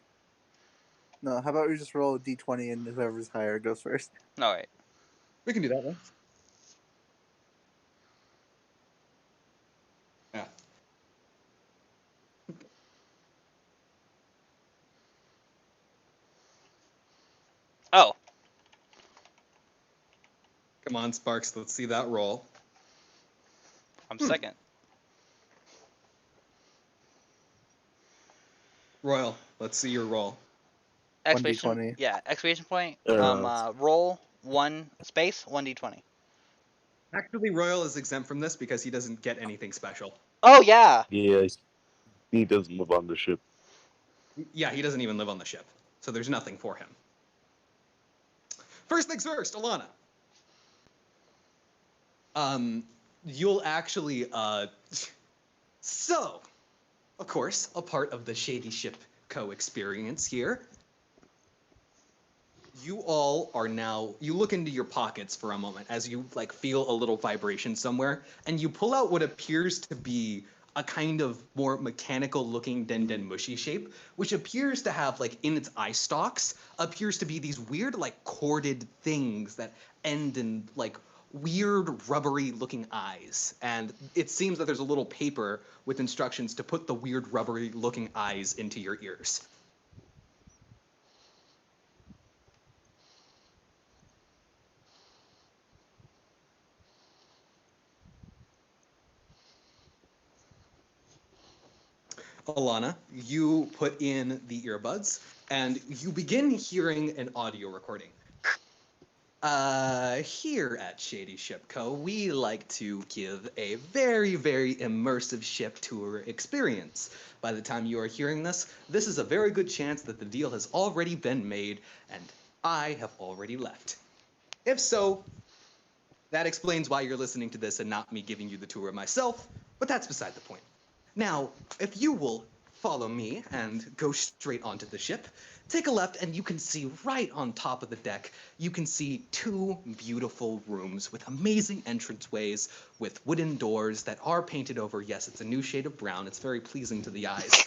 No, how about we just roll a d20 and whoever's higher goes first? All right. We can do that one. Yeah. Oh, Come on, Sparks, let's see that roll. I'm second. Royal, let's see your roll. Exclamation. 1d20. Yeah, exclamation point. Uh, Roll 1 space 1d20. Actually, Royal is exempt from this because he doesn't get anything special. Oh yeah. yeah, he doesn't live on the ship. Yeah, he doesn't even live on the ship, so there's nothing for him. First things first, Alana. You'll actually, so, of course, a part of the Shady Ship Co. experience here. You all are now, you look into your pockets for a moment as you like feel a little vibration somewhere, and you pull out what appears to be a kind of more mechanical looking Den Mushy shape, which appears to have like in its eye stalks, appears to be these weird like corded things that end in like weird rubbery looking eyes. And it seems that there's a little paper with instructions to put the weird rubbery looking eyes into your ears. Alana, you put in the earbuds and you begin hearing an audio recording. Here at Shady Ship Co., we like to give a very, very immersive ship tour experience. By the time you are hearing this, this is a very good chance that the deal has already been made and I have already left. If so, that explains why you're listening to this and not me giving you the tour myself, but that's beside the point. Now, if you will follow me and go straight onto the ship, take a left and you can see right on top of the deck, you can see 2 beautiful rooms with amazing entranceways with wooden doors that are painted over. Yes, it's a new shade of brown. It's very pleasing to the eyes.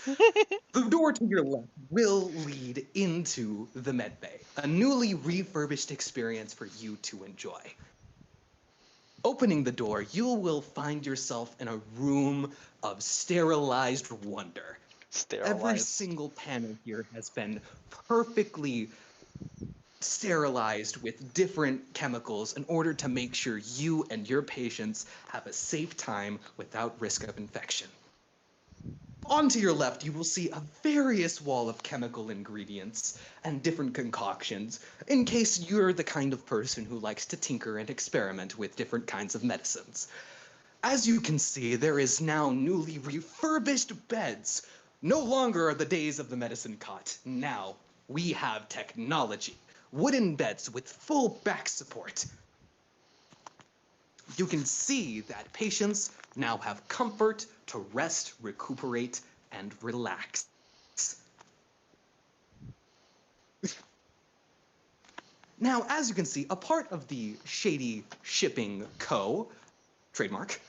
The door to your left will lead into the med bay, a newly refurbished experience for you to enjoy. Opening the door, you will find yourself in a room of sterilized wonder. Every Sterilized. single panel here has been perfectly sterilized with different chemicals in order to make sure you and your patients have a safe time without risk of infection. On to your left, you will see a various wall of chemical ingredients and different concoctions, in case you're the kind of person who likes to tinker and experiment with different kinds of medicines. As you can see, there is now newly refurbished beds. No longer are the days of the medicine cot. Now, we have technology. Wooden beds with full back support. You can see that patients now have comfort to rest, recuperate, and relax. Now, as you can see, a part of the Shady Shipping Co. trademark,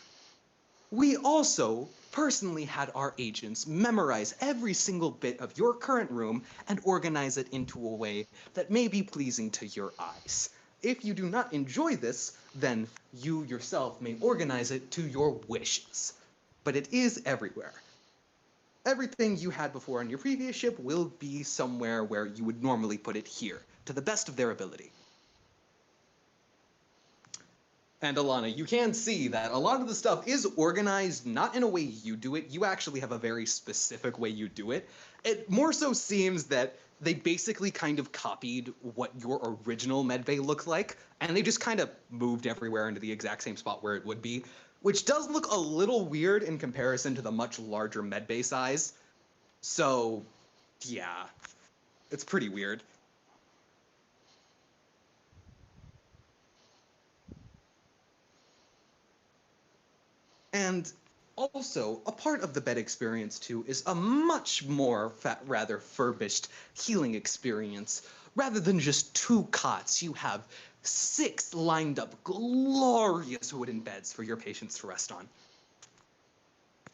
we also personally had our agents memorize every single bit of your current room and organize it into a way that may be pleasing to your eyes. If you do not enjoy this, then you yourself may organize it to your wishes. But it is everywhere. Everything you had before on your previous ship will be somewhere where you would normally put it here, to the best of their ability. And Alana, you can see that a lot of the stuff is organized not in a way you do it. You actually have a very specific way you do it. It more so seems that they basically kind of copied what your original medbay looked like, and they just kind of moved everywhere into the exact same spot where it would be, which does look a little weird in comparison to the much larger medbay size. So, yeah, it's pretty weird. And also, a part of the bed experience too is a much more rather furbished healing experience. Rather than just 2 cots, you have 6 lined up glorious wooden beds for your patients to rest on.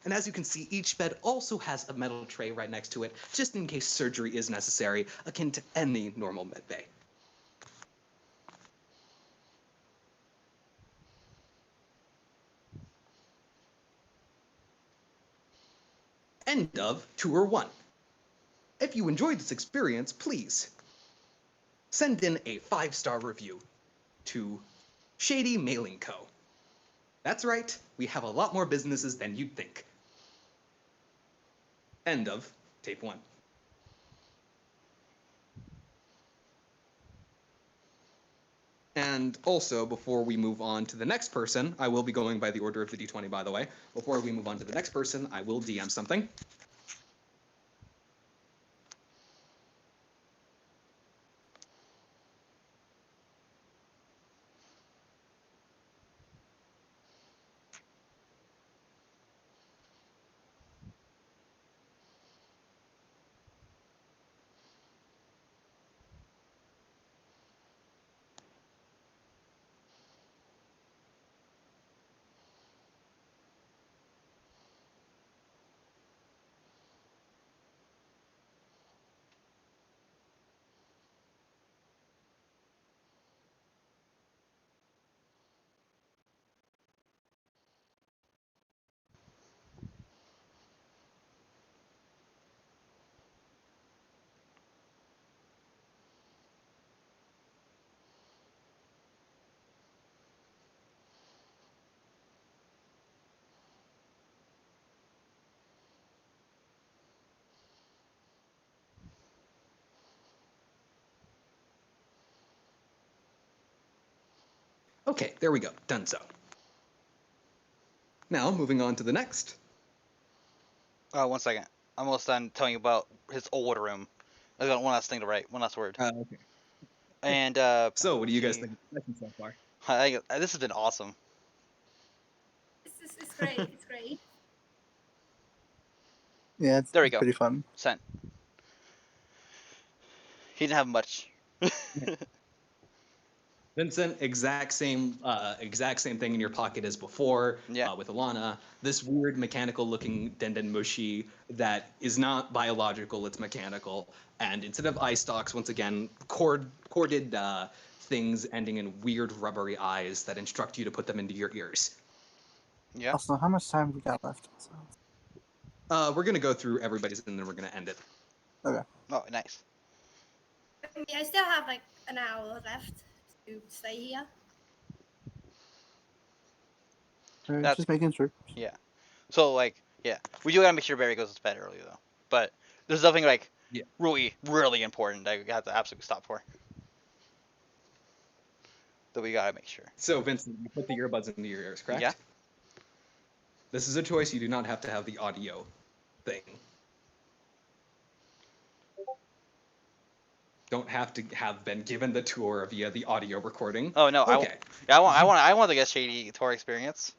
And as you can see, each bed also has a metal tray right next to it, just in case surgery is necessary, akin to any normal med bay. End of Tour 1. If you enjoyed this experience, please send in a 5-star review to Shady Mailing Co. That's right, we have a lot more businesses than you'd think. End of Tape 1. And also, before we move on to the next person, I will be going by the order of the D20, by the way. Before we move on to the next person, I will DM something. Okay, there we go. Done so. Now, moving on to the next. 1 second. I'm almost done telling you about his old room. I got one last thing to write. One last word. Okay. And So, what do you guys think of the session so far? this has been awesome. It's great. It's great. Yeah, There we it's go. pretty fun. Sent. He didn't have much. Vincent, exact same thing in your pocket as before. Yeah. With Alana, this weird mechanical-looking Denden Mushi that is not biological; it's mechanical. And instead of eye stalks, once again, corded things ending in weird rubbery eyes that instruct you to put them into your ears. Yeah. Also, how much time we got left? We're gonna go through everybody's and then we're gonna end it. Okay. Oh, nice. I still have like an hour left to stay here. That's Just making sure. yeah. So like yeah, we do gotta make sure Barry goes to bed early though. But there's nothing like Yeah. really really important that we have to absolutely stop for. That we gotta make sure. So, Vincent, you put the earbuds into your ears, correct? Yeah. This is a choice. You do not have to have the audio thing. Don't have to have been given the tour via the audio recording. Oh no, Okay. I want to get Shady tour experience.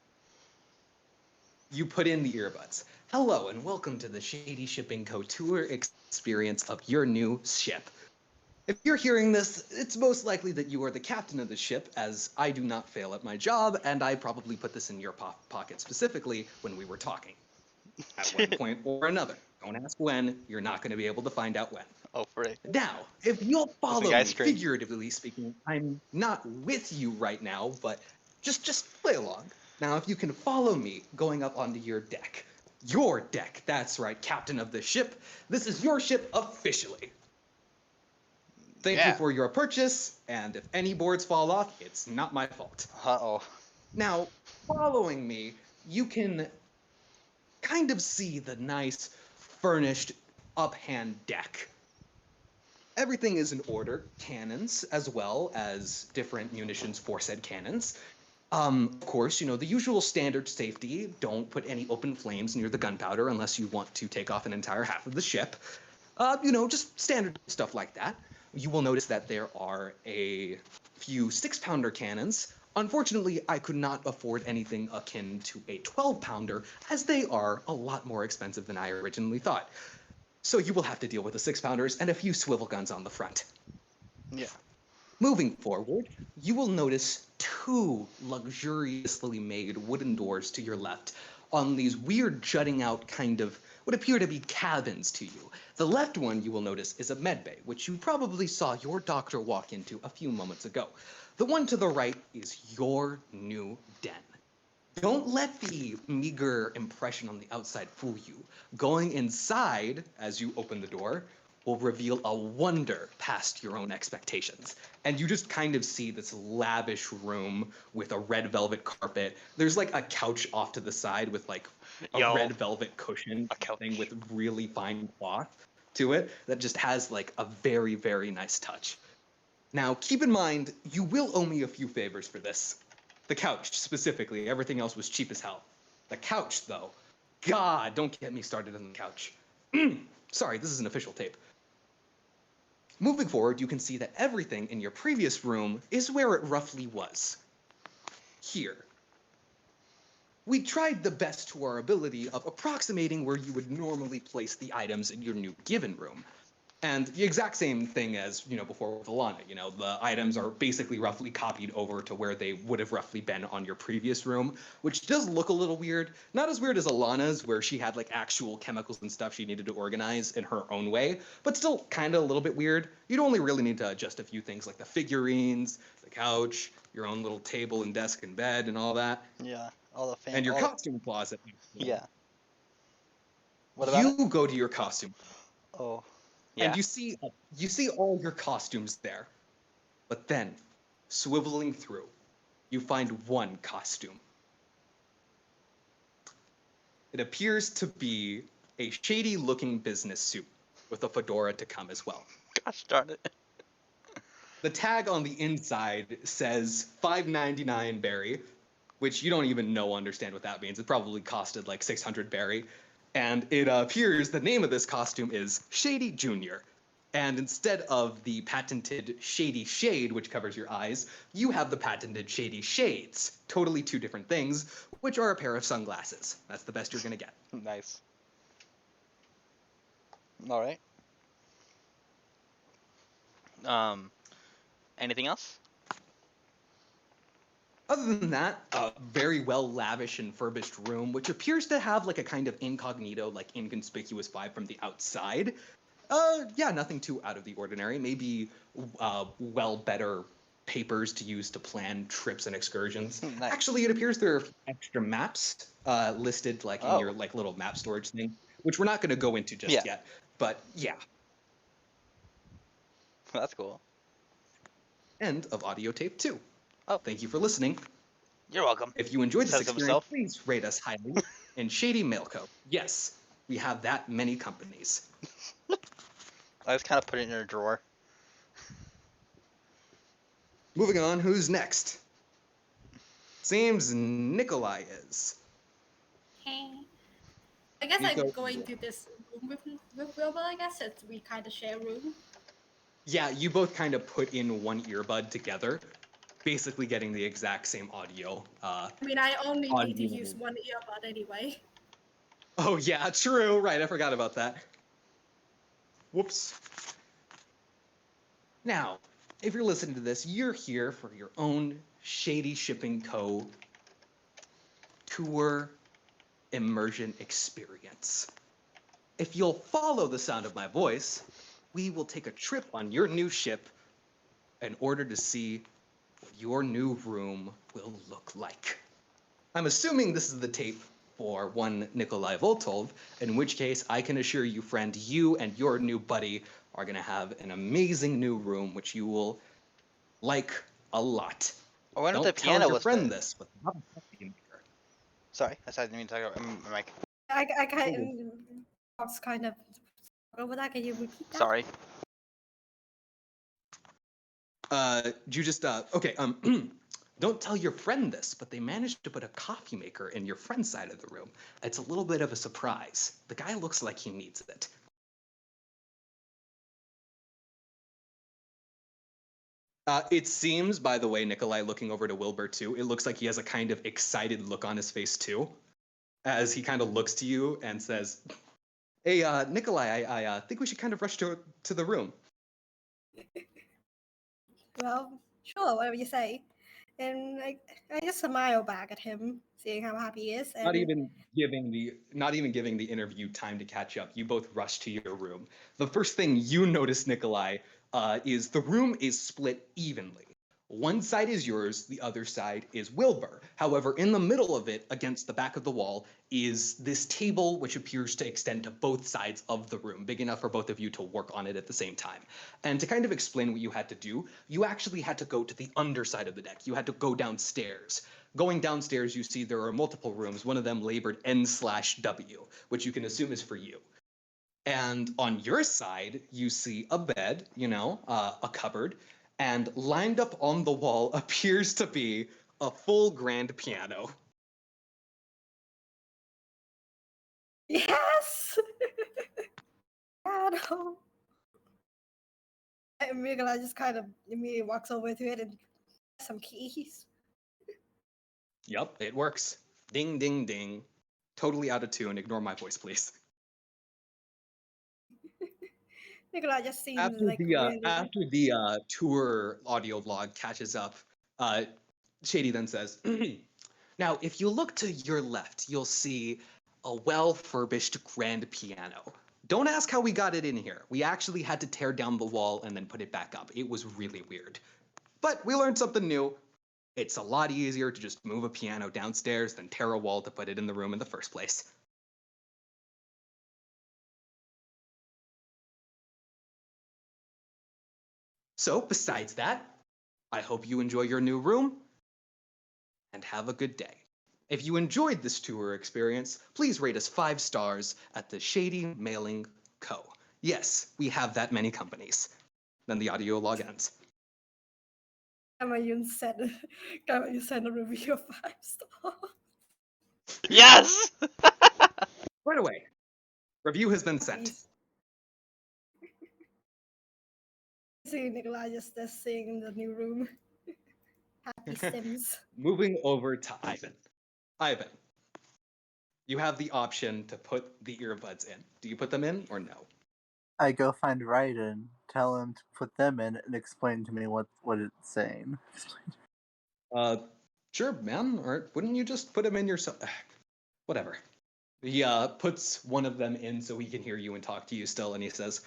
You put in the earbuds. Hello and welcome to the Shady Shipping Co. tour experience of your new ship. If you're hearing this, it's most likely that you are the captain of the ship, as I do not fail at my job, and I probably put this in your pocket specifically when we were talking. At one point or another. Don't ask when, you're not going to be able to find out when. Oh, frick. Now, if you'll follow me, ice cream. figuratively speaking, I'm not with you right now, but just play along. Now, if you can follow me going up onto your deck. Your deck, that's right, captain of the ship. This is your ship officially. Thank you for your purchase, and if any boards fall off, it's not my fault. Uh-oh. Now, following me, you can kind of see the nice, furnished, uphand deck. Everything is in order, cannons as well as different munitions for said cannons. Of course, you know, the usual standard safety, don't put any open flames near the gunpowder unless you want to take off an entire half of the ship. You know, just standard stuff like that. You will notice that there are a few 6-pounder cannons. Unfortunately, I could not afford anything akin to a 12-pounder, as they are a lot more expensive than I originally thought. So you will have to deal with the 6-pounders and a few swivel guns on the front. Yeah. Moving forward, you will notice 2 luxuriously made wooden doors to your left on these weird jutting out kind of what appear to be cabins to you. The left one, you will notice, is a medbay, which you probably saw your doctor walk into a few moments ago. The one to the right is your new den. Don't let the meager impression on the outside fool you. Going inside, as you open the door, will reveal a wonder past your own expectations. And you just kind of see this lavish room with a red velvet carpet. There's like a couch off to the side with like a red velvet cushion thing with really fine cloth to it that just has like a very, very nice touch. Now, keep in mind, you will owe me a few favors for this. The couch, specifically. Everything else was cheap as hell. The couch, though. God, don't get me started on the couch. Sorry, this is an official tape. Moving forward, you can see that everything in your previous room is where it roughly was. Here. We tried the best to our ability of approximating where you would normally place the items in your new given room. And the exact same thing as, you know, before with Alana. You know, the items are basically roughly copied over to where they would have roughly been on your previous room, which does look a little weird. Not as weird as Alana's, where she had like actual chemicals and stuff she needed to organize in her own way, but still kind of a little bit weird. You'd only really need to adjust a few things like the figurines, the couch, your own little table and desk and bed and all that. Yeah, all the and your costume closet. Yeah. What about you go to your costume. Oh. Yeah. And you see all your costumes there. But then, swiveling through, you find one costume. It appears to be a shady-looking business suit with a fedora to come as well. Gosh darn it. The tag on the inside says $5.99 berry, which you don't even understand what that means. It probably costed like 600 berry. And it appears the name of this costume is Shady Jr. And instead of the patented Shady Shade, which covers your eyes, you have the patented Shady Shades. Totally 2 different things, which are a pair of sunglasses. That's the best you're going to get. Nice. All right. Anything else? Other than that, a very well lavish and furbished room, which appears to have like a kind of incognito, like inconspicuous vibe from the outside. Yeah, nothing too out of the ordinary. Maybe better papers to use to plan trips and excursions. Nice. Actually, it appears there are extra maps listed like in your like little map storage thing, which we're not going to go into just yet. But yeah. That's cool. End of audio tape 2. Oh. Thank you for listening. You're welcome. If you enjoyed this Says experience, himself. please rate us highly. And Shady Mail Co. Yes, we have that many companies. I just kind of put it in your drawer. Moving on, who's next? Seems Nikolai is. Hey. I guess Nico- I'm going to this room with Wilbur, I guess, since we kind of share a room. Yeah, you both kind of put in one earbud together, basically getting the exact same audio. I mean, I only need to Audio. use one earbud anyway. Oh yeah, true. Right, I forgot about that. Whoops. Now, if you're listening to this, you're here for your own Shady Shipping Co. tour immersion experience. If you'll follow the sound of my voice, we will take a trip on your new ship in order to see what your new room will look like. I'm assuming this is the tape for one Nikolai Voltov, in which case I can assure you, friend, you and your new buddy are going to have an amazing new room, which you will like a lot. I wonder Don't if the tell piano your was friend good. this, but have a coffee maker. Sorry, I didn't mean to talk about my mic. I kind of over that. Can you repeat that? Sorry. You just okay. Don't tell your friend this, but they managed to put a coffee maker in your friend's side of the room. It's a little bit of a surprise. The guy looks like he needs it. It seems, by the way, Nikolai looking over to Wilbur too, it looks like he has a kind of excited look on his face too, as he kind of looks to you and says, "Hey, Nikolai, I think we should kind of rush to the room." Well, sure, whatever you say. And I just smile back at him, seeing how happy he is. And Not even giving the interview time to catch up. You both rush to your room. The first thing you notice, Nikolai, is the room is split evenly. One side is yours, the other side is Wilbur. However, in the middle of it, against the back of the wall, is this table which appears to extend to both sides of the room, big enough for both of you to work on it at the same time. And to kind of explain what you had to do, you actually had to go to the underside of the deck. You had to go downstairs. Going downstairs, you see there are multiple rooms, one of them labeled N/W, which you can assume is for you. And on your side, you see a bed, a cupboard, and lined up on the wall appears to be a full grand piano. yes, piano. And Nikolai just kind of immediately walks over to it and some keys. Yep, it works. Ding, ding, ding. Totally out of tune. Ignore my voice, please. Nikolai just seems After like the tour audio log catches up, Shady then says, "Now, if you look to your left, you'll see a well-furbished grand piano. Don't ask how we got it in here. We actually had to tear down the wall and then put it back up. It was really weird. But we learned something new. It's a lot easier to just move a piano downstairs than tear a wall to put it in the room in the first place." So, besides that, I hope you enjoy your new room and have a good day. If you enjoyed this tour experience, please rate us 5 stars at the Shady Mailing Co. Yes, we have that many companies. Then the audio log ends. you send a review of 5 stars. Yes! Right away. Review has been sent. See Nikolai just seeing the new room. Happy Sims. Moving over to Ivan. Ivan, you have the option to put the earbuds in. Do you put them in or no? I go find Raiden, tell him to put them in, and explain to me what it's saying. Sure, man. Or wouldn't you just put them in yourself? Whatever. He puts one of them in so he can hear you and talk to you still, and he says,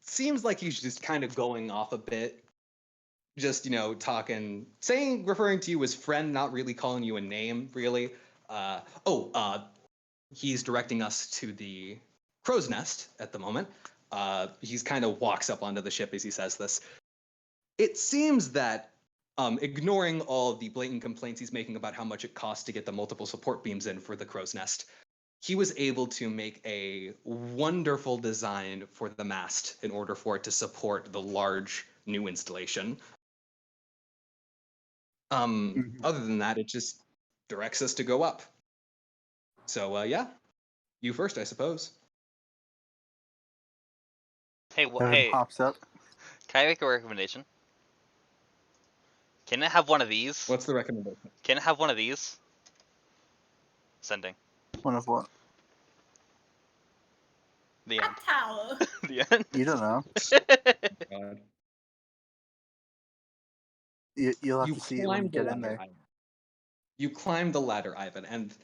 seems like he's just kind of going off a bit. just talking, referring to you as friend, not really calling you a name, really. He's directing us to the crow's nest at the moment. He's kind of walks up onto the ship as he says this. It seems that, ignoring all the blatant complaints he's making about how much it costs to get the multiple support beams in for the crow's nest, he was able to make a wonderful design for the mast in order for it to support the large new installation. Other than that, it just directs us to go up. So, yeah, you first, I suppose. Hey, Evan pops up. can I make a recommendation? Can it have one of these? What's the recommendation? Can it have one of these? Sending. One of what? The end. Towel. The end. You don't know. God. You'll have You to see it when you climb the get in ladder, there. Ivan. You climb the ladder, Ivan, and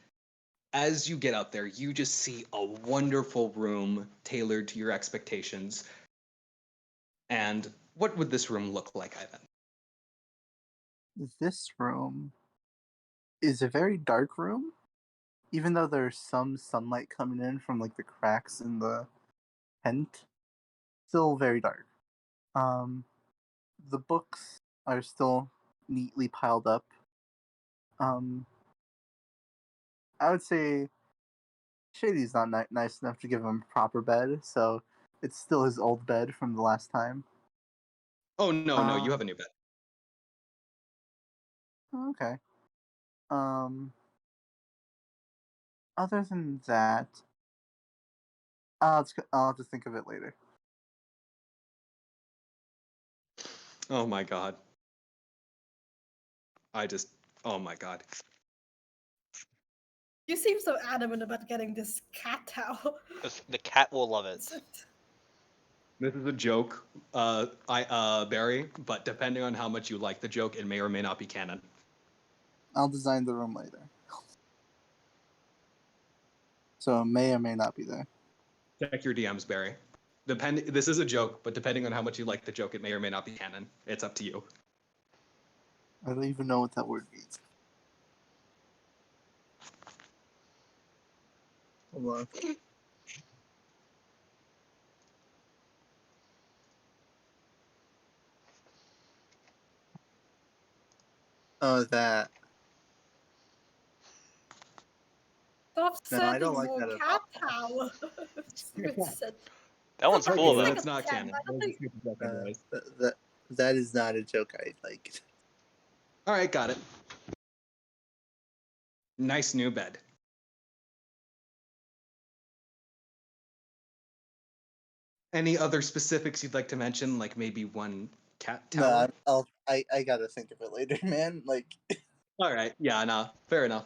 as you get up there, you just see a wonderful room tailored to your expectations. And what would this room look like, Ivan? This room is a very dark room, even though there's some sunlight coming in from like the cracks in the tent. Still very dark. The books are still neatly piled up. I would say Shady's not nice enough to give him a proper bed, so it's still his old bed from the last time. Oh, no, you have a new bed. Okay. Other than that, I'll just think of it later. Oh my god. Oh my god. You seem so adamant about getting this cat towel. The cat will love it. This is a joke, Barry, but depending on how much you like the joke, it may or may not be canon. I'll design the room later. So it may or may not be there. Check your DMs, Barry. This is a joke, but depending on how much you like the joke, it may or may not be canon. It's up to you. I don't even know what that word means. Hold on. Oh, that. Stop No, I sending don't like more that at cat all. towel. That one's cool though. That's not canon. That is not a joke I like. All right, got it. Nice new bed. Any other specifics you'd like to mention, like maybe one cat tower? No, I gotta think of it later, man. Like, All right, yeah, no, fair enough.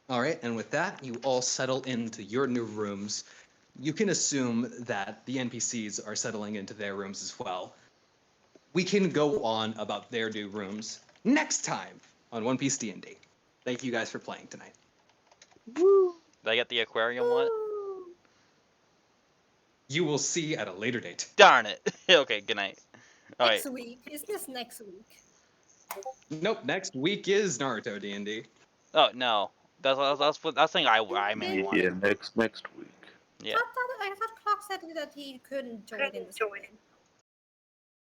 All right, and with that, you all settle into your new rooms. You can assume that the NPCs are settling into their rooms as well. We can go on about their new rooms next time on One Piece D&D. Thank you guys for playing tonight. woo. Did I get the aquarium one? You will see at a later date. Darn it. Okay, good night. All right. Next week. Is this next week? Nope, next week is Naruto D&D. Oh no, that's thing I mainly wanted. Yeah, next week. Yeah. I thought Clark said that he couldn't join in this morning.